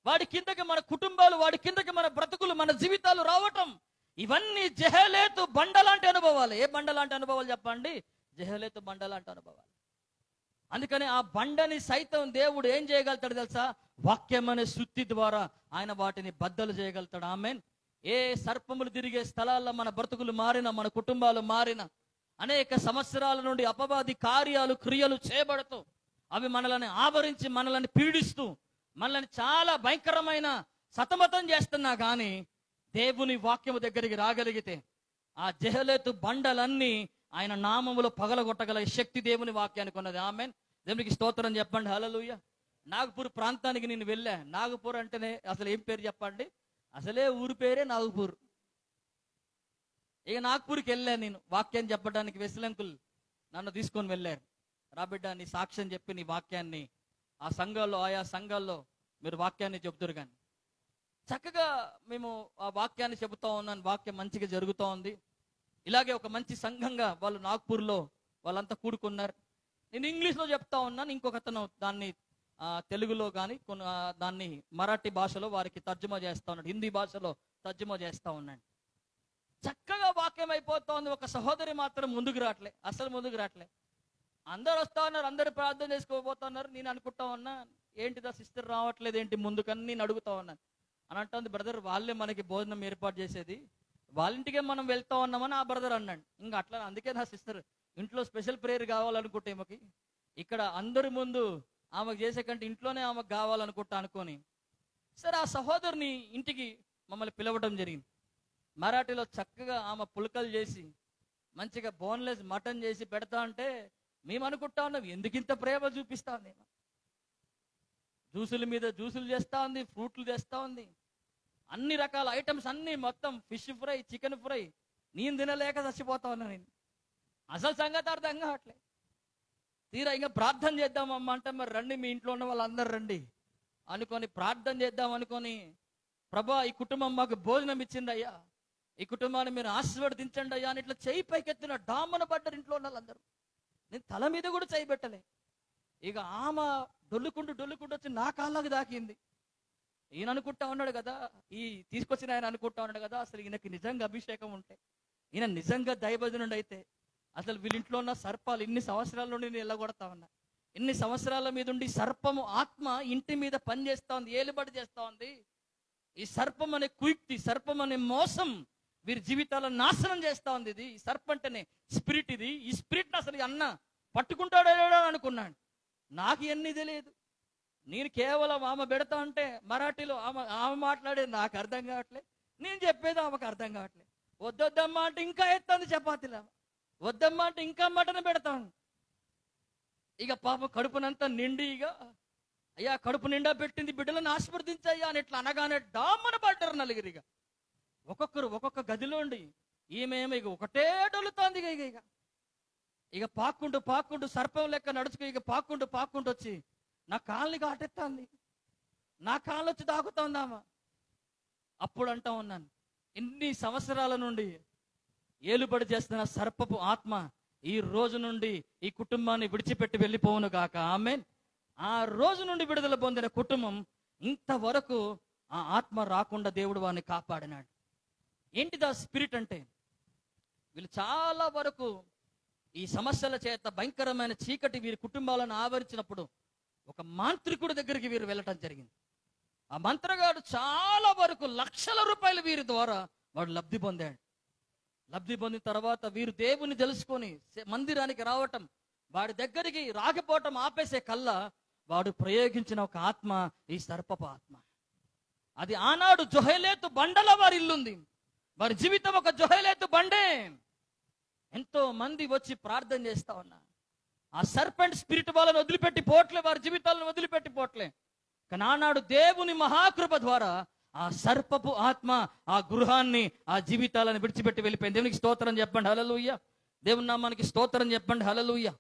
Speaker 2: వాడి కిందకి మన కుటుంబాలు, వాడి కిందకి మన బ్రతుకులు, మన జీవితాలు రావటం, ఇవన్నీ జెహేలేతు బండ లాంటి అనుభవాలు. ఏ బండ లాంటి అనుభవాలు చెప్పండి? జెహేలేతు బండ లాంటి అనుభవాలు. అందుకని ఆ బండని సైతం దేవుడు ఏం చేయగలుగుతాడు తెలుసా? వాక్యం అనే శుద్ధి ద్వారా ఆయన వాటిని బద్దలు చేయగలుగుతాడు. ఆమేన్. ఏ సర్పములు తిరిగే స్థలాల్లో మన బ్రతుకులు మారిన, మన కుటుంబాలు మారిన, అనేక సంవత్సరాల నుండి అపవాది కార్యాలు, క్రియలు చేయబడుతూ అవి మనల్ని ఆవరించి, మనల్ని పీడిస్తూ, మనల్ని చాలా భయంకరమైన సతమతం చేస్తున్నా కానీ దేవుని వాక్యము దగ్గరికి రాగలిగితే ఆ జెహేలేతు బండలన్నీ ఆయన నామములో పగలగొట్టగల శక్తి దేవుని వాక్యానికి ఉన్నది. ఆమేన్. దేవునికి స్తోత్రం చెప్పండి, హల్లెలూయా. నాగపూర్ ప్రాంతానికి నేను వెళ్ళా. నాగపూర్ అంటేనే అసలు ఏం పేరు చెప్పండి? అసలే ఊరి పేరే నాగపూర్. ఇక నాగపూర్కి వెళ్ళా నేను వాక్యాన్ని చెప్పడానికి. వెస్లంకుల్ నన్ను తీసుకొని వెళ్ళారు. రాబిడ్డ, నీ సాక్ష్యం చెప్పి నీ వాక్యాన్ని ఆ సంఘాల్లో, ఆయా సంఘాల్లో మీరు వాక్యాన్ని చెబుతారు. కానీ చక్కగా మేము ఆ వాక్యాన్ని చెబుతా ఉన్నాను. వాక్యం మంచిగా జరుగుతూ ఉంది. ఇలాగే ఒక మంచి సంఘంగా వాళ్ళు నాగ్పూర్లో వాళ్ళంతా కూడుకున్నారు. నేను ఇంగ్లీష్లో చెప్తా ఉన్నాను, ఇంకొకతను దాన్ని తెలుగులో కానీ దాన్ని మరాఠీ భాషలో వారికి తర్జుమా చేస్తా ఉన్నాడు, హిందీ భాషలో తర్జుమా చేస్తా ఉన్నాడు. చక్కగా వాక్యం అయిపోతా ఉంది. ఒక సహోదరి మాత్రం ముందుకు రావట్లే, అసలు ముందుకు రావట్లే. అందరు వస్తా ఉన్నారు, అందరు ప్రార్థన చేసుకోబోతున్నారు. నేను అనుకుంటా ఉన్నా, ఏంటిదా సిస్టర్ రావట్లేదు ఏంటి ముందుకని నేను అడుగుతా ఉన్నాను. అని అంటుంది, బ్రదర్ వాళ్ళే మనకి భోజనం ఏర్పాటు చేసేది, వాళ్ళ ఇంటికే మనం వెళ్తా ఉన్నామని ఆ బ్రదర్ అన్నాడు. ఇంకా అట్లా అందుకే నా సిస్టర్ ఇంట్లో స్పెషల్ ప్రేయర్ కావాలనుకుంటే ఆమెకి ఇక్కడ అందరి ముందు ఆమెకు చేసే కంటే ఇంట్లోనే ఆమెకు కావాలనుకుంటా అనుకొని సరే ఆ సహోదరుని ఇంటికి మమ్మల్ని పిలవడం జరిగింది. మరాఠీలో చక్కగా ఆమె పులకలు చేసి మంచిగా బోన్లెస్ మటన్ చేసి పెడతా అంటే మేము అనుకుంటా ఉన్నాం, ఎందుకు ఇంత ప్రేమ చూపిస్తా ఉంది. జ్యూసుల మీద జ్యూసులు చేస్తా ఉంది, ఫ్రూట్లు చేస్తా ఉంది, అన్ని రకాల ఐటమ్స్ అన్ని మొత్తం ఫిష్ ఫ్రై, చికెన్ ఫ్రై. నేను తినలేక చచ్చిపోతా ఉన్నా. నేను అసలు సంగతి అర్థం కావట్లే. తీరా ఇంకా ప్రార్థన చేద్దామమ్మా అంటే, మరి రండి మీ ఇంట్లో ఉన్న వాళ్ళందరూ రండి అనుకొని ప్రార్థన చేద్దాం అనుకొని, ప్రభా ఈ కుటుంబం మాకు భోజనం ఇచ్చింది అయ్యా, ఈ కుటుంబాన్ని మీరు ఆశీర్వదించండి అయ్యా అని ఇట్లా చేయి పైకెత్తిన డామన పడ్డారు ఇంట్లో ఉన్న వాళ్ళందరూ. నేను తల మీద కూడా చేయి పెట్టలే. ఇక ఆమె డొల్లుకుంటూ వచ్చి నా కాళ్ళకి దాకింది. ఈయన అనుకుంటా ఉన్నాడు కదా, ఈ తీసుకొచ్చిన ఆయన అనుకుంటా ఉన్నాడు కదా, అసలు ఈయనకి నిజంగా అభిషేకం ఉంటే, ఈయన నిజంగా దైవజనుడు అయితే అసలు వీళ్ళింట్లో ఉన్న సర్పాలు ఇన్ని సంవత్సరాల నుండి నేను ఎల్లగొడతా ఉన్నా,
Speaker 1: ఇన్ని సంవత్సరాల మీద ఉండి సర్పము ఆత్మ ఇంటి మీద పనిచేస్తా ఉంది, ఏలుబడి చేస్తా ఉంది. ఈ సర్పం అనే కుయుక్తి, సర్పం అనే మోసం వీరి జీవితాలను నాశనం చేస్తా ఉంది. ఇది ఈ సర్పంట్ అనే స్పిరిట్, ఇది ఈ స్పిరిట్ అసలు అన్న పట్టుకుంటాడో అనుకున్నాడు. నాకు ఎన్ని తెలియదు, నేను కేవలం ఆమె పెడతా అంటే మరాఠీలో ఆమె మాట్లాడేది నాకు అర్థం కావట్లేదు, నేను చెప్పేది ఆమెకు అర్థం కావట్లేదు. వద్దొద్దమ్మా అంటే ఇంకా ఎత్తాంది చపాతీలా, వద్దమ్మా అంటే ఇంకా మటన్ పెడతాను. ఇక పాప కడుపునంతా నిండి, ఇక అయ్యా కడుపు నిండా పెట్టింది, బిడ్డలను ఆస్పర్దించయ్యా అని ఇట్లా అనగానే డామ్మన పడ్డారు నలుగురు. ఇక ఒక్కొక్కరు ఒక్కొక్క గదిలోండి ఈమెమో ఇక ఒకటే డొల్లుతోంది. ఇక పాక్కుంటూ సర్పం లెక్క నడుచుకు ఇక పాక్కుంటూ వచ్చి నా కాళ్ళని కాటెత్తాంది, నా కాళ్ళు వచ్చి తాకుతోందామా. అప్పుడు అంటా ఉన్నాను, ఇన్ని సంవత్సరాల నుండి ఏలుబడి చేస్తున్న సర్పపు ఆత్మ ఈ రోజు నుండి ఈ కుటుంబాన్ని విడిచిపెట్టి వెళ్ళిపోవును గాక. ఆమేన్. ఆ రోజు నుండి విడుదల పొందిన కుటుంబం ఇంతవరకు ఆ ఆత్మ రాకుండా దేవుడు వారిని కాపాడినాడు. ఏంటిది ఆ స్పిరిట్ అంటే? వీళ్ళు చాలా వరకు ఈ సమస్యల చేత భయంకరమైన చీకటి వీరి కుటుంబాలను ఆవరించినప్పుడు ఒక మాంత్రికుడి దగ్గరికి వీరు వెళ్ళటం జరిగింది. ఆ మంత్రగాడు చాలా వరకు లక్షల రూపాయలు వీరి ద్వారా వాడు లబ్ధి పొందాడు. లబ్ధి పొందిన తర్వాత వీరు దేవుని తెలుసుకొని మందిరానికి రావటం, వాడి దగ్గరికి రాకపోవటం ఆపేసే కల్లా వాడు ప్రయోగించిన ఒక ఆత్మ ఈ సర్పపు ఆత్మ. అది ఆనాడు జొహేలేతు బండల వారి ఇల్లుంది, వారి జీవితం ఒక జొహేలేతు బండే. ఎంతో మంది వచ్చి ప్రార్థన చేస్తా ఉన్నా, ఆ సర్పెంట్ స్పిరిట్ వాళ్ళని వదిలిపెట్టి పోట్లే, వారి జీవితాలను వదిలిపెట్టి పోట్లే. కానీ ఆనాడు దేవుని మహాకృప ద్వారా ఆ సర్పపు ఆత్మ ఆ గృహాన్ని, ఆ జీవితాలను విడిచిపెట్టి వెళ్ళిపోయింది. దేవునికి స్తోత్రం చెప్పండి, హల్లెలూయా. దేవుని నామానికి స్తోత్రం చెప్పండి, హల్లెలూయా.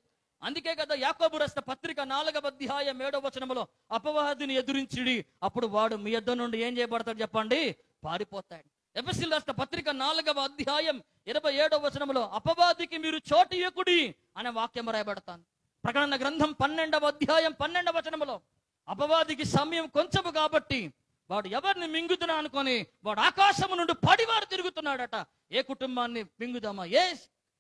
Speaker 1: అందుకే కదా యాకోబు రాసిన పత్రిక 4వ అధ్యాయం 7వ వచనములో అపవాదిని ఎదురించిడి, అప్పుడు వాడు మీ యొద్ద నుండి ఏం చేయబడతాడు చెప్పండి? పారిపోతాడు. ఎఫెసీయులకు రాసిన పత్రిక 4వ అధ్యాయం 27వ వచనములో అపవాదికి మీరు చోటు ఇయ్యకుడి అనే వాక్యం రాయబడతాను. ప్రకటన గ్రంథం 12వ అధ్యాయం 12వ వచనములో అపవాదికి సమయం కొంచెము కాబట్టి వాడు ఎవరిని మింగుతున్నా అనుకొని వాడు ఆకాశము నుండి పడివాడు తిరుగుతున్నాడట. ఏ కుటుంబాన్ని మింగుదామా,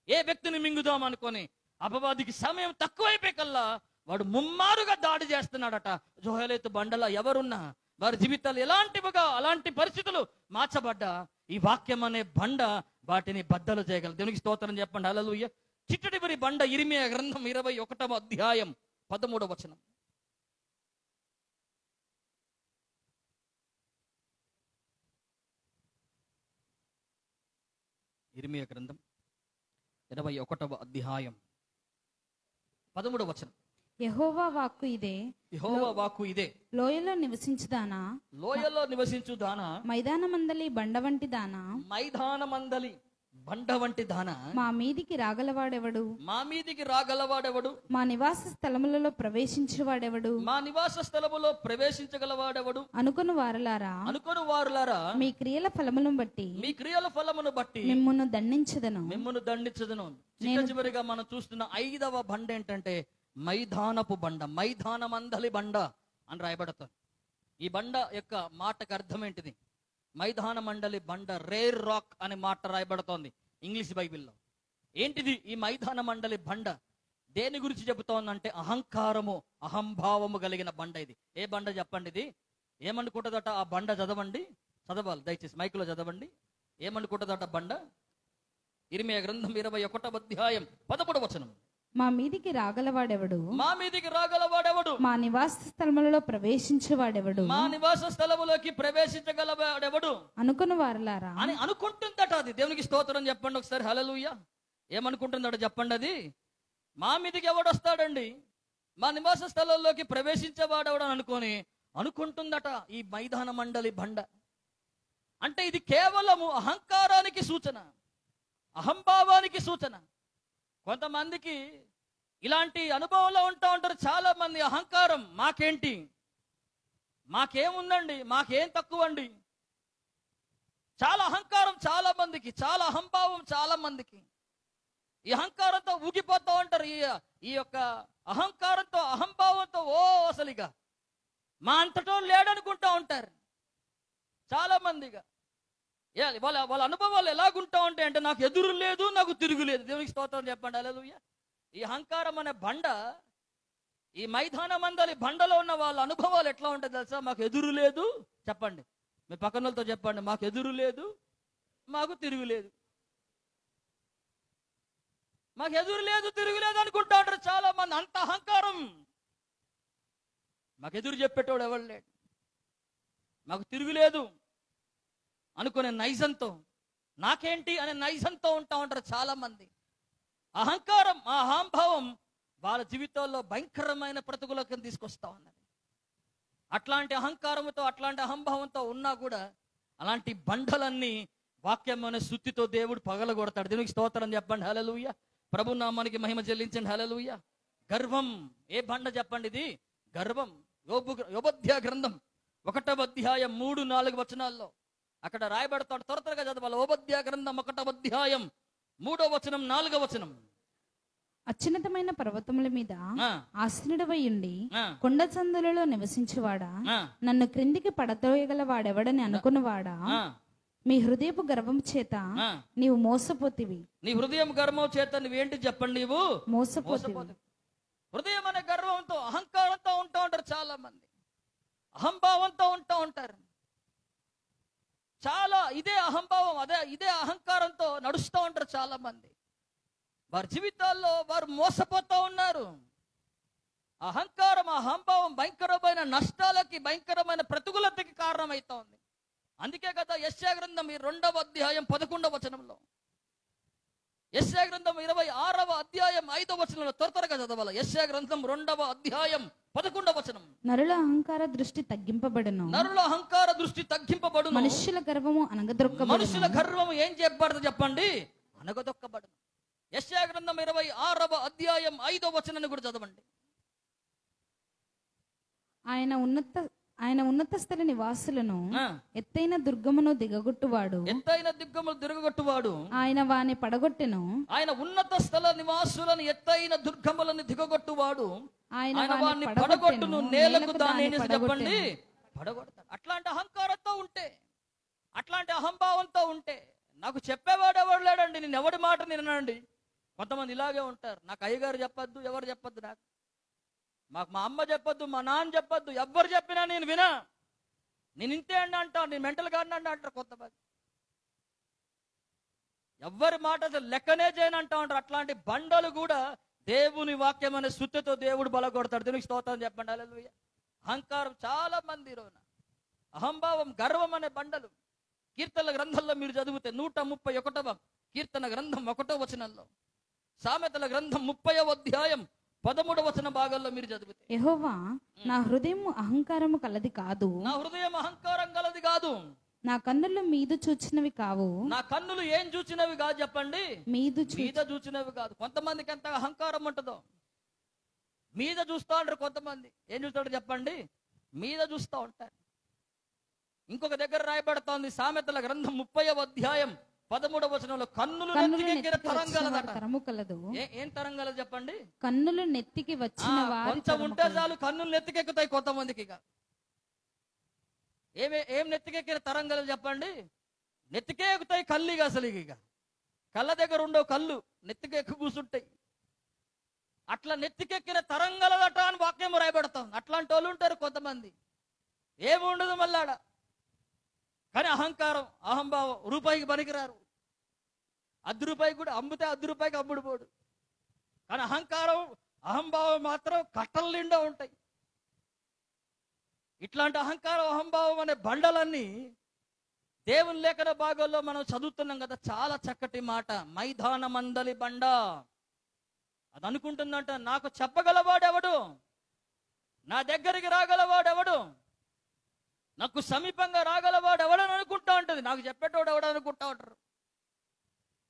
Speaker 1: ఏ వ్యక్తిని మింగుదామా అనుకొని అపవాదికి సమయం తక్కువైపోయి కల్లా వాడు ముమ్మారుగా దాడి చేస్తున్నాడట. జొహేలేతు బండలా ఎవరున్నా వారి జీవితాలు ఎలాంటివిగా, అలాంటి పరిస్థితులు మార్చబడ్డా ఈ వాక్యం అనే బండ వాటిని బద్దలు చేయగలదు. దేవునికి స్తోత్రం చెప్పండి, హల్లెలూయా. చిట్టడివరి బండ ఇర్మియా గ్రంథం 21వ అధ్యాయం 13వ వచనం. ఇర్మియా గ్రంథం 21వ అధ్యాయం 13వ వచనం.
Speaker 3: యెహోవా వాక్కు ఇదే,
Speaker 1: యెహోవా వాక్కు ఇదే,
Speaker 3: లోయలో నివసించుదానా,
Speaker 1: లోయలో నివసించు దానా,
Speaker 3: మైదానమందలి బండ వంటి దానా,
Speaker 1: మైదానమందలి బండ వంటి దానా,
Speaker 3: మా మీదికి రాగలవాడెవడు,
Speaker 1: మా మీదికి రాగలవాడెవడు,
Speaker 3: మా నివాస స్థలములలో ప్రవేశించువాడెవడు,
Speaker 1: మా నివాస స్థలములో ప్రవేశించగలవాడెవడు
Speaker 3: అనుకుని వారలారా,
Speaker 1: అనుకుని వారులారా,
Speaker 3: మీ క్రియల ఫలములను బట్టి
Speaker 1: మీ క్రియల ఫలమును బట్టి
Speaker 3: మిమ్మును దండించదను.
Speaker 1: మిమ్మును దండించదును. చివరిగా మనం చూస్తున్న 5వ బండ ఏంటంటే మైదానపు బండ, మైదానమందలి బండ అని రాయబడతాం. ఈ బండ యొక్క మాటకు అర్థం ఏంటిది? మైదాన మండలి బండ, రేర్ రాక్ అనే మాట రాయబడుతోంది ఇంగ్లీష్ బైబిల్లో. ఏంటిది ఈ మైదాన మండలి బండ? దేని గురించి చెబుతోందంటే అహంకారము, అహంభావము కలిగిన బండ. ఇది ఏ బండ చెప్పండి? ఇది ఏమనుకుంటుందట ఆ బండ? చదవాలి దయచేసి, మైకులో చదవండి. ఏమనుకుంటుందట బండ? ఇర్మియా గ్రంథం 21వ అధ్యాయం 13వ వచనం.
Speaker 3: మా మీదికి రాగలవాడెవడు,
Speaker 1: మా మీదికి రాగలవాడెవడు,
Speaker 3: మా నివాస స్థలములలో ప్రవేశించువాడెవడు,
Speaker 1: మా నివాస స్థలములోకి ప్రవేశించగలవాడెవడు
Speaker 3: అనుకుని వారలారా
Speaker 1: అని అనుకుంటుందట. అది దేవునికి స్తోత్రం చెప్పండి ఒకసారి, హల్లెలూయా. ఏమనుకుంటుందట చెప్పండి? అది మా మీదికి ఎవడు వస్తాడండి, మా నివాస స్థలంలోకి ప్రవేశించేవాడెవడు అని అనుకుంటుందట ఈ మైదాన మండలి బండ. అంటే ఇది కేవలము అహంకారానికి సూచన, అహంభావానికి సూచన. కొంతమందికి ఇలాంటి అనుభవంలో ఉంటా ఉంటారు చాలా మంది. అహంకారం, మాకేంటి, మాకేముందండి, మాకేం తక్కువ అండి. చాలా అహంకారం చాలా మందికి, చాలా అహంభావం చాలా మందికి. ఈ అహంకారంతో ఊగిపోతూ ఉంటారు. ఈ యొక్క అహంకారంతో, అహంభావంతో అసలుగా మా అంతటో లేడనుకుంటా ఉంటారు చాలా మందిగా. వాళ్ళ అనుభవాలు ఎలాగుంటా ఉంటాయి అంటే నాకు ఎదురు లేదు, నాకు తిరుగులేదు. దేవునికి స్తోత్రం చెప్పండి, హల్లెలూయా. ఈ అహంకారం అనే బండ
Speaker 2: ఈ మైదాన మందలి బండలో ఉన్న వాళ్ళ అనుభవాలు ఎట్లా ఉంటుంది తెలుసా? మాకు ఎదురు లేదు, చెప్పండి మీ పక్కనతో చెప్పండి, మాకు ఎదురు లేదు, మాకు తిరుగులేదు. మాకు ఎదురు లేదు, తిరుగులేదు అనుకుంటా ఉంటారు చాలా మంది. అంత అహంకారం. మాకు ఎదురు చెప్పేటోడు ఎవరు లేడు, మాకు తిరుగులేదు అనుకునే నైజంతో, నాకేంటి అనే నైజంతో ఉంటా ఉంటారు చాలా మంది. అహంకారం, ఆ అహంభావం వాళ్ళ జీవితాల్లో భయంకరమైన ప్రతికూలతను తీసుకొస్తా ఉన్నది. అట్లాంటి అహంకారంతో, అట్లాంటి అహంభావంతో ఉన్నా కూడా అలాంటి బండలన్నీ వాక్యం అనే సుత్తితో దేవుడు పగలగొడతాడు. దేవునికి స్తోత్రం చెప్పండి, హల్లెలూయా. ప్రభు నామానికి మహిమ చెల్లించండి, హల్లెలూయా. గర్వం, ఏ బండ చెప్పండి? ఇది గర్వం. యోబద్ధ్యాయ గ్రంథం 1వ అధ్యాయం 3-4 వచనాల్లో అక్కడ రాయబడతాడు. త్వరగా చదవాలి. యోబద్ధ్యాయ గ్రంథం 1వ అధ్యాయం 3వ వచనం 4వ వచనం.
Speaker 3: అత్యున్నతమైన పర్వతముల మీద ఆసనుడవై ఉండి కొండ సందులలో నివసించువాడా, నన్ను క్రిందికి పడతోయగల వాడెవడని అనుకున్నవాడా, మీ హృదయపు గర్వం చేత నీవు మోసపోతివి.
Speaker 2: నీ హృదయం గర్వం చేత నువ్వేంటి చెప్పండి? నీవు
Speaker 3: మోసపోతివి.
Speaker 2: హృదయం అనే గర్వంతో, అహంకారంతో ఉంటా ఉంటారు చాలా మంది. అహంభావంతో ఉంటా ఉంటారు చాలా. ఇదే అహంభావం, ఇదే అహంకారంతో నడుస్తూ ఉంటారు చాలా మంది. వారి జీవితాల్లో వారు మోసపోతూ ఉన్నారు. అహంకారం, అహంభావం భయంకరమైన నష్టాలకి, భయంకరమైన ప్రతికూలతకి కారణమవుతా ఉంది. అందుకే కదా యెషయా గ్రంథం 2వ అధ్యాయం 11వ వచనంలో, యెషయా గ్రంథం 26వ అధ్యాయం 5వ వచనంలో, త్వరగా చదవాలి. యెషయా గ్రంథం 2వ అధ్యాయం 11వ వచనం.
Speaker 3: నరుల అహంకార దృష్టి తగ్గింపబడును,
Speaker 2: నరుల అహంకార దృష్టి తగ్గింపబడును,
Speaker 3: మనుష్యుల గర్వము అనగదొక్కబడును.
Speaker 2: మనుషుల గర్వము ఏం చెప్పబడుతుంది చెప్పండి? అనగదొక్కబడును. యెషయా గ్రంథం 26వ అధ్యాయం 5వ వచనాన్ని కూడా చదవండి.
Speaker 3: ఆయన ఉన్నత స్థల నివాసులను ఎత్తైన దుర్గమును దిగగొట్టువాడు, ఆయన వాని పడగొట్టెను.
Speaker 2: ఆయన ఉన్నత స్థల నివాసులను ఎత్తైన దుర్గములను దిగగొట్టువాడు, ఆయన వాని పడగొట్టును, నేలకు దానిని చెప్పండి పడగొడతాడు. అట్లాంటి అహంకారంతో ఉంటే, అట్లాంటి అహంభావంతో ఉంటే, నాకు చెప్పేవాడు ఎవరు లేడండి, నేను ఎవడి మాట విననండి. కొంతమంది ఇలాగే ఉంటారు. నాకు అయ్యగారు చెప్పొద్దు, ఎవరు చెప్పొద్దు, మాకు మా అమ్మ చెప్పొద్దు, మా నాన్న చెప్పొద్దు, ఎవ్వరు చెప్పినా నేను వినా, నేను ఇంతే అండి అంటాను, నేను మెంటల్ గాడిని అంటారు కొంతమంది. ఎవ్వరి మాట అసలు లెక్కనే చేయని అంటా ఉంటారు. అట్లాంటి బండలు కూడా దేవుని వాక్యం అనే సుత్తితో దేవుడు బలగొడతాడు. దేవునికి స్తోత్రం చెప్పండి, హల్లెలూయా. అహంకారం చాలా మంది రోజున, అహంభావం, గర్వం అనే బండలు. కీర్తనల గ్రంథంలో మీరు చదివితే 131వ కీర్తన గ్రంథం 1వ వచనంలో, సామెతల గ్రంథం 30వ అధ్యాయం 13వ వచన భాగంలో మీరు చదివితే,
Speaker 3: యెహోవా నా హృదయం అహంకారము కలది కాదు,
Speaker 2: నా హృదయం అహంకారం కలది కాదు,
Speaker 3: నా కన్నులు మీదు చూచినవి కావు.
Speaker 2: నా కన్నులు ఏం చూచినవి కాదు చెప్పండి? మీద చూచినవి కాదు. కొంతమందికి ఎంత అహంకారం ఉంటుందో, మీద చూస్తూ ఉంటారు. కొంతమంది ఏం చూస్తాడు చెప్పండి? మీద చూస్తూ ఉంటారు. ఇంకొక దగ్గర రాయబడుతోంది సామెతల గ్రంథం 30వ అధ్యాయం 13వ వచనంలో, కన్నులు నెత్తికెక్కిన తరంగలదట. ఏం తరంగలదు చెప్పండి?
Speaker 3: కన్నులు నెత్తికి వచ్చిన వారి
Speaker 2: కొంచెం ఉంటే చాలు కన్నులు నెత్తికెక్కుతాయి కొంతమందికి. ఇక ఏం నెత్తికెక్కిన తరంగలు చెప్పండి? నెత్తికే ఎక్కుతాయి కళ్ళు. ఇక అసలు ఇక కళ్ళ దగ్గర ఉండవు, కళ్ళు నెత్తికెక్కి కూర్చుంటాయి. అట్లా నెత్తికెక్కిన తరంగలదట అని వాక్యం రాయబడతాం. అట్లాంటి వాళ్ళు ఉంటారు కొంతమంది. ఏమి ఉండదు మళ్ళాడ, కానీ అహంకారం, అహంభావం. రూపాయికి పనికిరారు, ₹10 కూడా అమ్మితే ₹10 అమ్ముడు పోడు. కానీ అహంకారం, అహంభావం మాత్రం కట్టల నిండా ఉంటాయి. ఇట్లాంటి అహంకారం, అహంభావం అనే బండలన్నీ దేవుని లేఖన భాగంలో మనం చదువుతున్నాం కదా. చాలా చక్కటి మాట, మైదాన మందలి బండ. అది అనుకుంటుందంట, నాకు చెప్పగలవాడెవడు, నా దగ్గరికి రాగలవాడెవడు, నాకు సమీపంగా రాగలవాడు ఎవడని అనుకుంటా ఉంటుంది. నాకు చెప్పేటోడు ఎవడని అనుకుంటా ఉంటారు.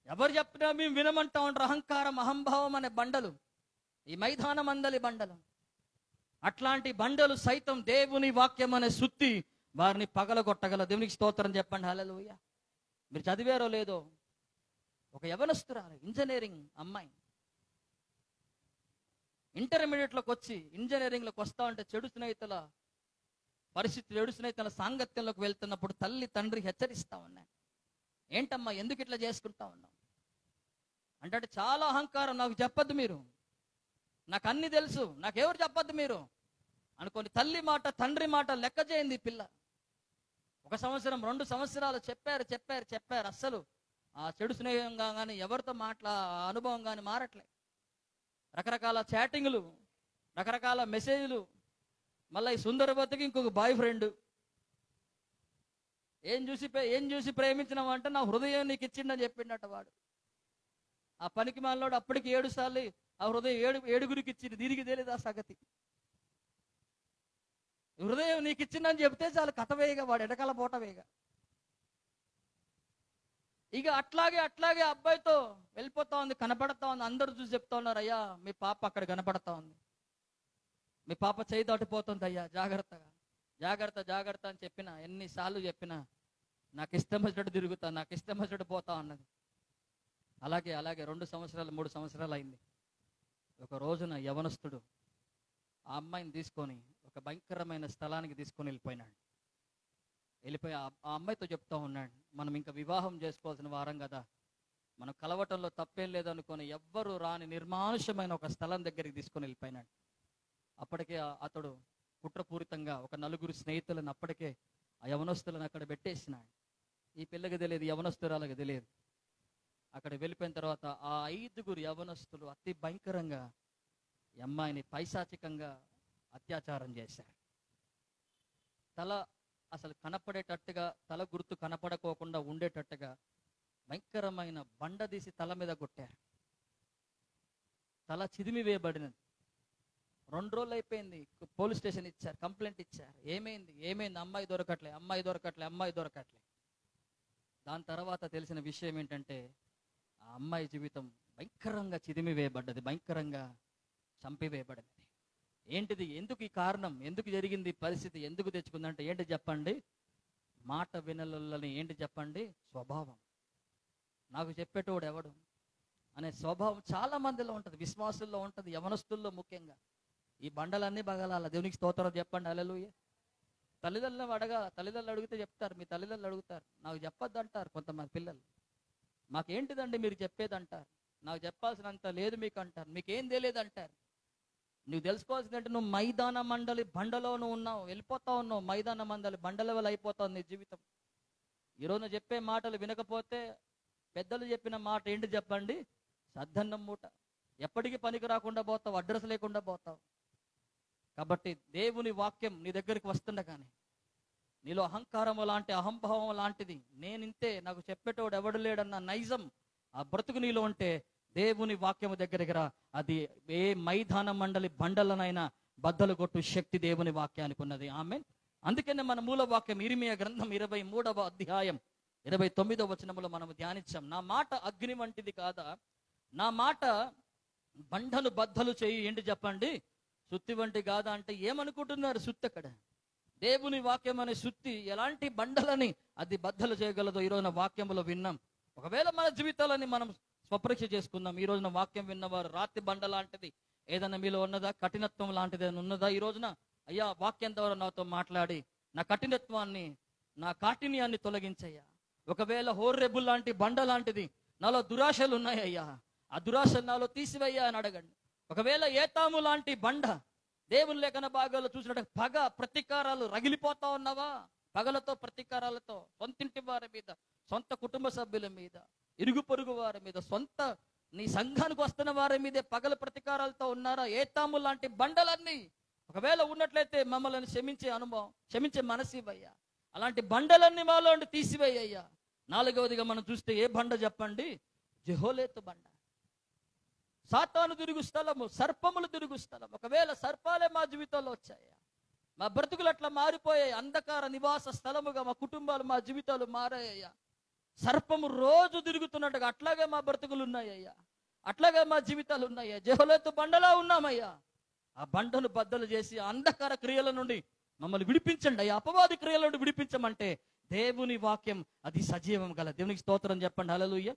Speaker 2: ఎవరు చెప్పినా మేము వినమంటా ఉంటారు. అహంకారం, అహంభావం అనే బండలు, ఈ మైదాన మందలి బండలు. అట్లాంటి బండలు సైతం దేవుని వాక్యం అనే సుత్తి వారిని పగలగొట్టగల. దేవునికి స్తోత్రం చెప్పండి, హల్లెలూయా. మీరు చదివారో లేదో, ఒక యవనస్తురాలు, ఇంజనీరింగ్ అమ్మాయి, ఇంటర్మీడియట్లోకి వచ్చి ఇంజనీరింగ్లోకి వస్తా ఉంటే చెడు స్నేహితుల పరిస్థితి, చెడు స్నేహితుల సాంగత్యంలోకి వెళ్తున్నప్పుడు తల్లి తండ్రి హెచ్చరిస్తా ఉన్నాయి. ఏంటమ్మా ఎందుకు ఇట్లా చేసుకుంటా ఉన్నావు అంటే, చాలా అహంకారం, నాకు చెప్పద్దు మీరు,
Speaker 1: నాకు అన్ని తెలుసు, నాకెవరు చెప్పద్దు మీరు అనుకోని తల్లి మాట తండ్రి మాట లెక్క చేయింది పిల్ల. 1 సంవత్సరం 2 సంవత్సరాలు చెప్పారు. అస్సలు ఆ చెడు స్నేహంగా కానీ ఎవరితో అనుభవం కానీ మారట్లే. రకరకాల చాటింగ్లు, రకరకాల మెసేజ్లు, మళ్ళీ ఈ సుందరవతికి ఇంకొక బాయ్ ఫ్రెండ్. ఏం చూసి ప్రేమించినావంటే నా హృదయం నీకు ఇచ్చిండని చెప్పిండట వాడు. ఆ పనికి మాలోడు అప్పటికి 7 సార్లు ఆ హృదయం 7గురికి ఇచ్చింది. దీనికి తెలియదు ఆ సంగతి. హృదయం నీకు ఇచ్చిందని చెప్తే చాలు, కథవేయగా వాడు ఎడకాల పోటవేగా. ఇక అట్లాగే అబ్బాయితో వెళ్ళిపోతా ఉంది, కనపడతా ఉంది. అందరూ చూసి చెప్తా ఉన్నారు, అయ్యా మీ పాప అక్కడ కనపడతా ఉంది, మీ పాప చేయి దాటిపోతుంది అయ్యా, జాగ్రత్త అని చెప్పిన, ఎన్నిసార్లు చెప్పినా నాకు ఇష్టం వచ్చినట్టు తిరుగుతా, నాకు ఇష్టం వచ్చినట్టు పోతా ఉన్నది. అలాగే 2 సంవత్సరాలు 3 సంవత్సరాలు అయింది. ఒక రోజున యవనస్తుడు ఆ అమ్మాయిని తీసుకొని ఒక భయంకరమైన స్థలానికి తీసుకొని వెళ్ళిపోయి ఆ అమ్మాయితో చెప్తా ఉన్నాడు, మనం ఇంకా వివాహం చేసుకోవాల్సిన వారం కదా, మనం కలవటంలో తప్పేం లేదనుకొని ఎవ్వరూ రాని నిర్మానుషమైన ఒక స్థలం దగ్గరికి తీసుకొని వెళ్ళిపోయినాడు. అప్పటికే అతడు కుట్రపూరితంగా ఒక 4 స్నేహితులను అప్పటికే ఆ యవనస్తులను అక్కడ పెట్టేసినాడు. ఈ పిల్లకి తెలియదు, యవనస్తురాలకు తెలియదు. అక్కడ వెళ్ళిపోయిన తర్వాత ఆ 5 యవనస్తులు అతి భయంకరంగా ఈ అమ్మాయిని పైశాచికంగా అత్యాచారం చేశారు. తల అసలు కనపడేటట్టుగా, తల గుర్తు కనపడకోకుండా ఉండేటట్టుగా భయంకరమైన బండ తీసి తల మీద కొట్టారు. తల చిదిమి వేయబడినది. 2 రోజులు అయిపోయింది, పోలీస్ స్టేషన్ ఇచ్చారు, కంప్లైంట్ ఇచ్చారు. ఏమైంది అమ్మాయి దొరకట్లే. దాని తర్వాత తెలిసిన విషయం ఏంటంటే ఆ అమ్మాయి జీవితం భయంకరంగా చిదిమి వేయబడ్డది, భయంకరంగా చంపివేయబడింది. ఏంటిది? ఎందుకు ఈ కారణం? ఎందుకు జరిగింది పరిస్థితి? ఎందుకు తెచ్చుకుందంటే ఏంటి చెప్పండి? మాట వినలని ఏంటి చెప్పండి? స్వభావం. నాకు చెప్పేటోడు ఎవడు అనే స్వభావం చాలా మందిలో ఉంటుంది, విశ్వాసుల్లో ఉంటుంది, యవనస్తుల్లో ముఖ్యంగా. ఈ బండలన్నీ బగలాల. దేవునికి స్తోత్రం చెప్పండి, హల్లెలూయా. తల్లిదండ్రులు అడిగితే చెప్తారు, మీ తల్లిదండ్రులు అడుగుతారు, నాకు చెప్పొద్దు అంటారు కొంతమంది పిల్లలు. మాకేంటిదండి మీరు చెప్పేది అంటారు, నాకు చెప్పాల్సినంత లేదు మీకు అంటారు, మీకేం తెలియదు అంటారు. నువ్వు తెలుసుకోవాల్సిందంటే నువ్వు మైదాన మండలి బండలో ఉన్నావు, వెళ్ళిపోతా ఉన్నావు. మైదాన మండలి బండ లెవెల్ అయిపోతుంది నీ జీవితం. ఈరోజు చెప్పే మాటలు వినకపోతే పెద్దలు చెప్పిన మాట ఏంటి చెప్పండి? సద్దన్నం మూట. ఎప్పటికీ పనికి రాకుండా పోతావు, అడ్రస్ లేకుండా పోతావు. కాబట్టి దేవుని వాక్యం నీ దగ్గరికి వస్తుండగానే నీలో అహంకారం లాంటి, అహంభావం లాంటిది, నేనింతే, నాకు చెప్పేటోడు ఎవడు లేడన్న నైజం ఆ బ్రతుకు నీలో ఉంటే దేవుని వాక్యము దగ్గరికి రా. అది ఏ మైదాన మండలి బండలనైనా బద్దలు కొట్టు శక్తి దేవుని వాక్యానికి ఉన్నది. ఆమేన్. అందుకనే మన మూల వాక్యం ఇర్మీయా గ్రంథం 23వ అధ్యాయం 29వ వచనములో మనం ధ్యానించాం. నా మాట అగ్ని వంటిది కాదా, నా మాట బండను బద్దలు చేయి. ఏంటి చెప్పండి? సుత్తి వంటి కాదా అంటే ఏమనుకుంటున్నారు? సుత్తి అక్కడ దేవుని వాక్యం అనే సుత్తి ఎలాంటి బండలని అది బద్దలు చేయగలదో ఈరోజున వాక్యములో విన్నాం. ఒకవేళ మన జీవితాలని మనం స్వపరీక్ష చేసుకుందాం. ఈ రోజున వాక్యం విన్నవారు రాతి బండ లాంటిది ఏదైనా మీలో ఉన్నదా? కఠినత్వం లాంటిది ఏదైనా ఉన్నదా? ఈ రోజున అయ్యా వాక్యం ద్వారా నాతో మాట్లాడి నా కఠినత్వాన్ని, నా కాఠిన్యాన్ని తొలగించయ్యా. ఒకవేళ హోర్రెబుల్ లాంటి బండ లాంటిది నాలో దురాశలు ఉన్నాయ్యా, ఆ దురాశలు నాలో తీసివయ్యా అని అడగండి. ఒకవేళ ఏతాము లాంటి బండ, దేవుని లేఖన భాగాల్లో చూసినట్టు పగ, ప్రతీకారాలు రగిలిపోతా ఉన్నావా? పగలతో, ప్రతీకారాలతో సొంతింటి వారి మీద, సొంత కుటుంబ సభ్యుల మీద, ఇరుగు పొరుగు వారి మీద, సొంత నీ సంఘానికి వస్తున్న వారి మీదే పగల ప్రతీకారాలతో ఉన్నారా? ఏతాము లాంటి బండలన్నీ ఒకవేళ ఉన్నట్లయితే మమ్మల్ని క్షమించే అనుభవం, క్షమించే మనసు ఇవ్వయ్యా. అలాంటి బండలన్నీ మాలో తీసివేయ్యా. 4వదిగా మనం చూస్తే ఏ బండ చెప్పండి? జెహోలేతు బండ. సాతాను తిరుగు స్థలము, సర్పములు తిరుగు స్థలం. ఒకవేళ సర్పాలే మా జీవితంలో వచ్చాయా, మా బ్రతుకులు అట్లా మారిపోయాయి, అంధకార నివాస స్థలముగా మా కుటుంబాలు, మా జీవితాలు మారాయ్యా. సర్పము రోజు తిరుగుతున్నట్టుగా అట్లాగే మా బ్రతుకులు ఉన్నాయ్యా, అట్లాగే మా జీవితాలు ఉన్నాయ్యా. జెహోలేతు బండలా ఉన్నామయ్యా. ఆ బండను బద్దలు చేసి అంధకార క్రియల నుండి మమ్మల్ని విడిపించండి అయ్యా, అపవాది క్రియల నుండి విడిపించమంటే దేవుని వాక్యం అది సజీవం గల. దేవునికి స్తోత్రం చెప్పండి, హల్లెలూయా.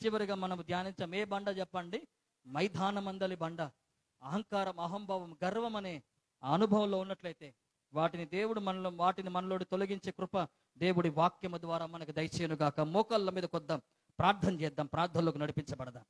Speaker 1: చివరిగా మనం ధ్యానించాం. ఏ బండ చెప్పండి? మైదాన మందలి బండ. అహంకారం, అహంభావం, గర్వం అనే అనుభవంలో ఉన్నట్లయితే వాటిని మనలోడి తొలగించే కృప దేవుడి వాక్యము ద్వారా మనకు దయచేయును గాక. మోకాళ్ళ మీద కొద్దాం, ప్రార్థన చేద్దాం, ప్రార్థనలోకి నడిపించబడదాం.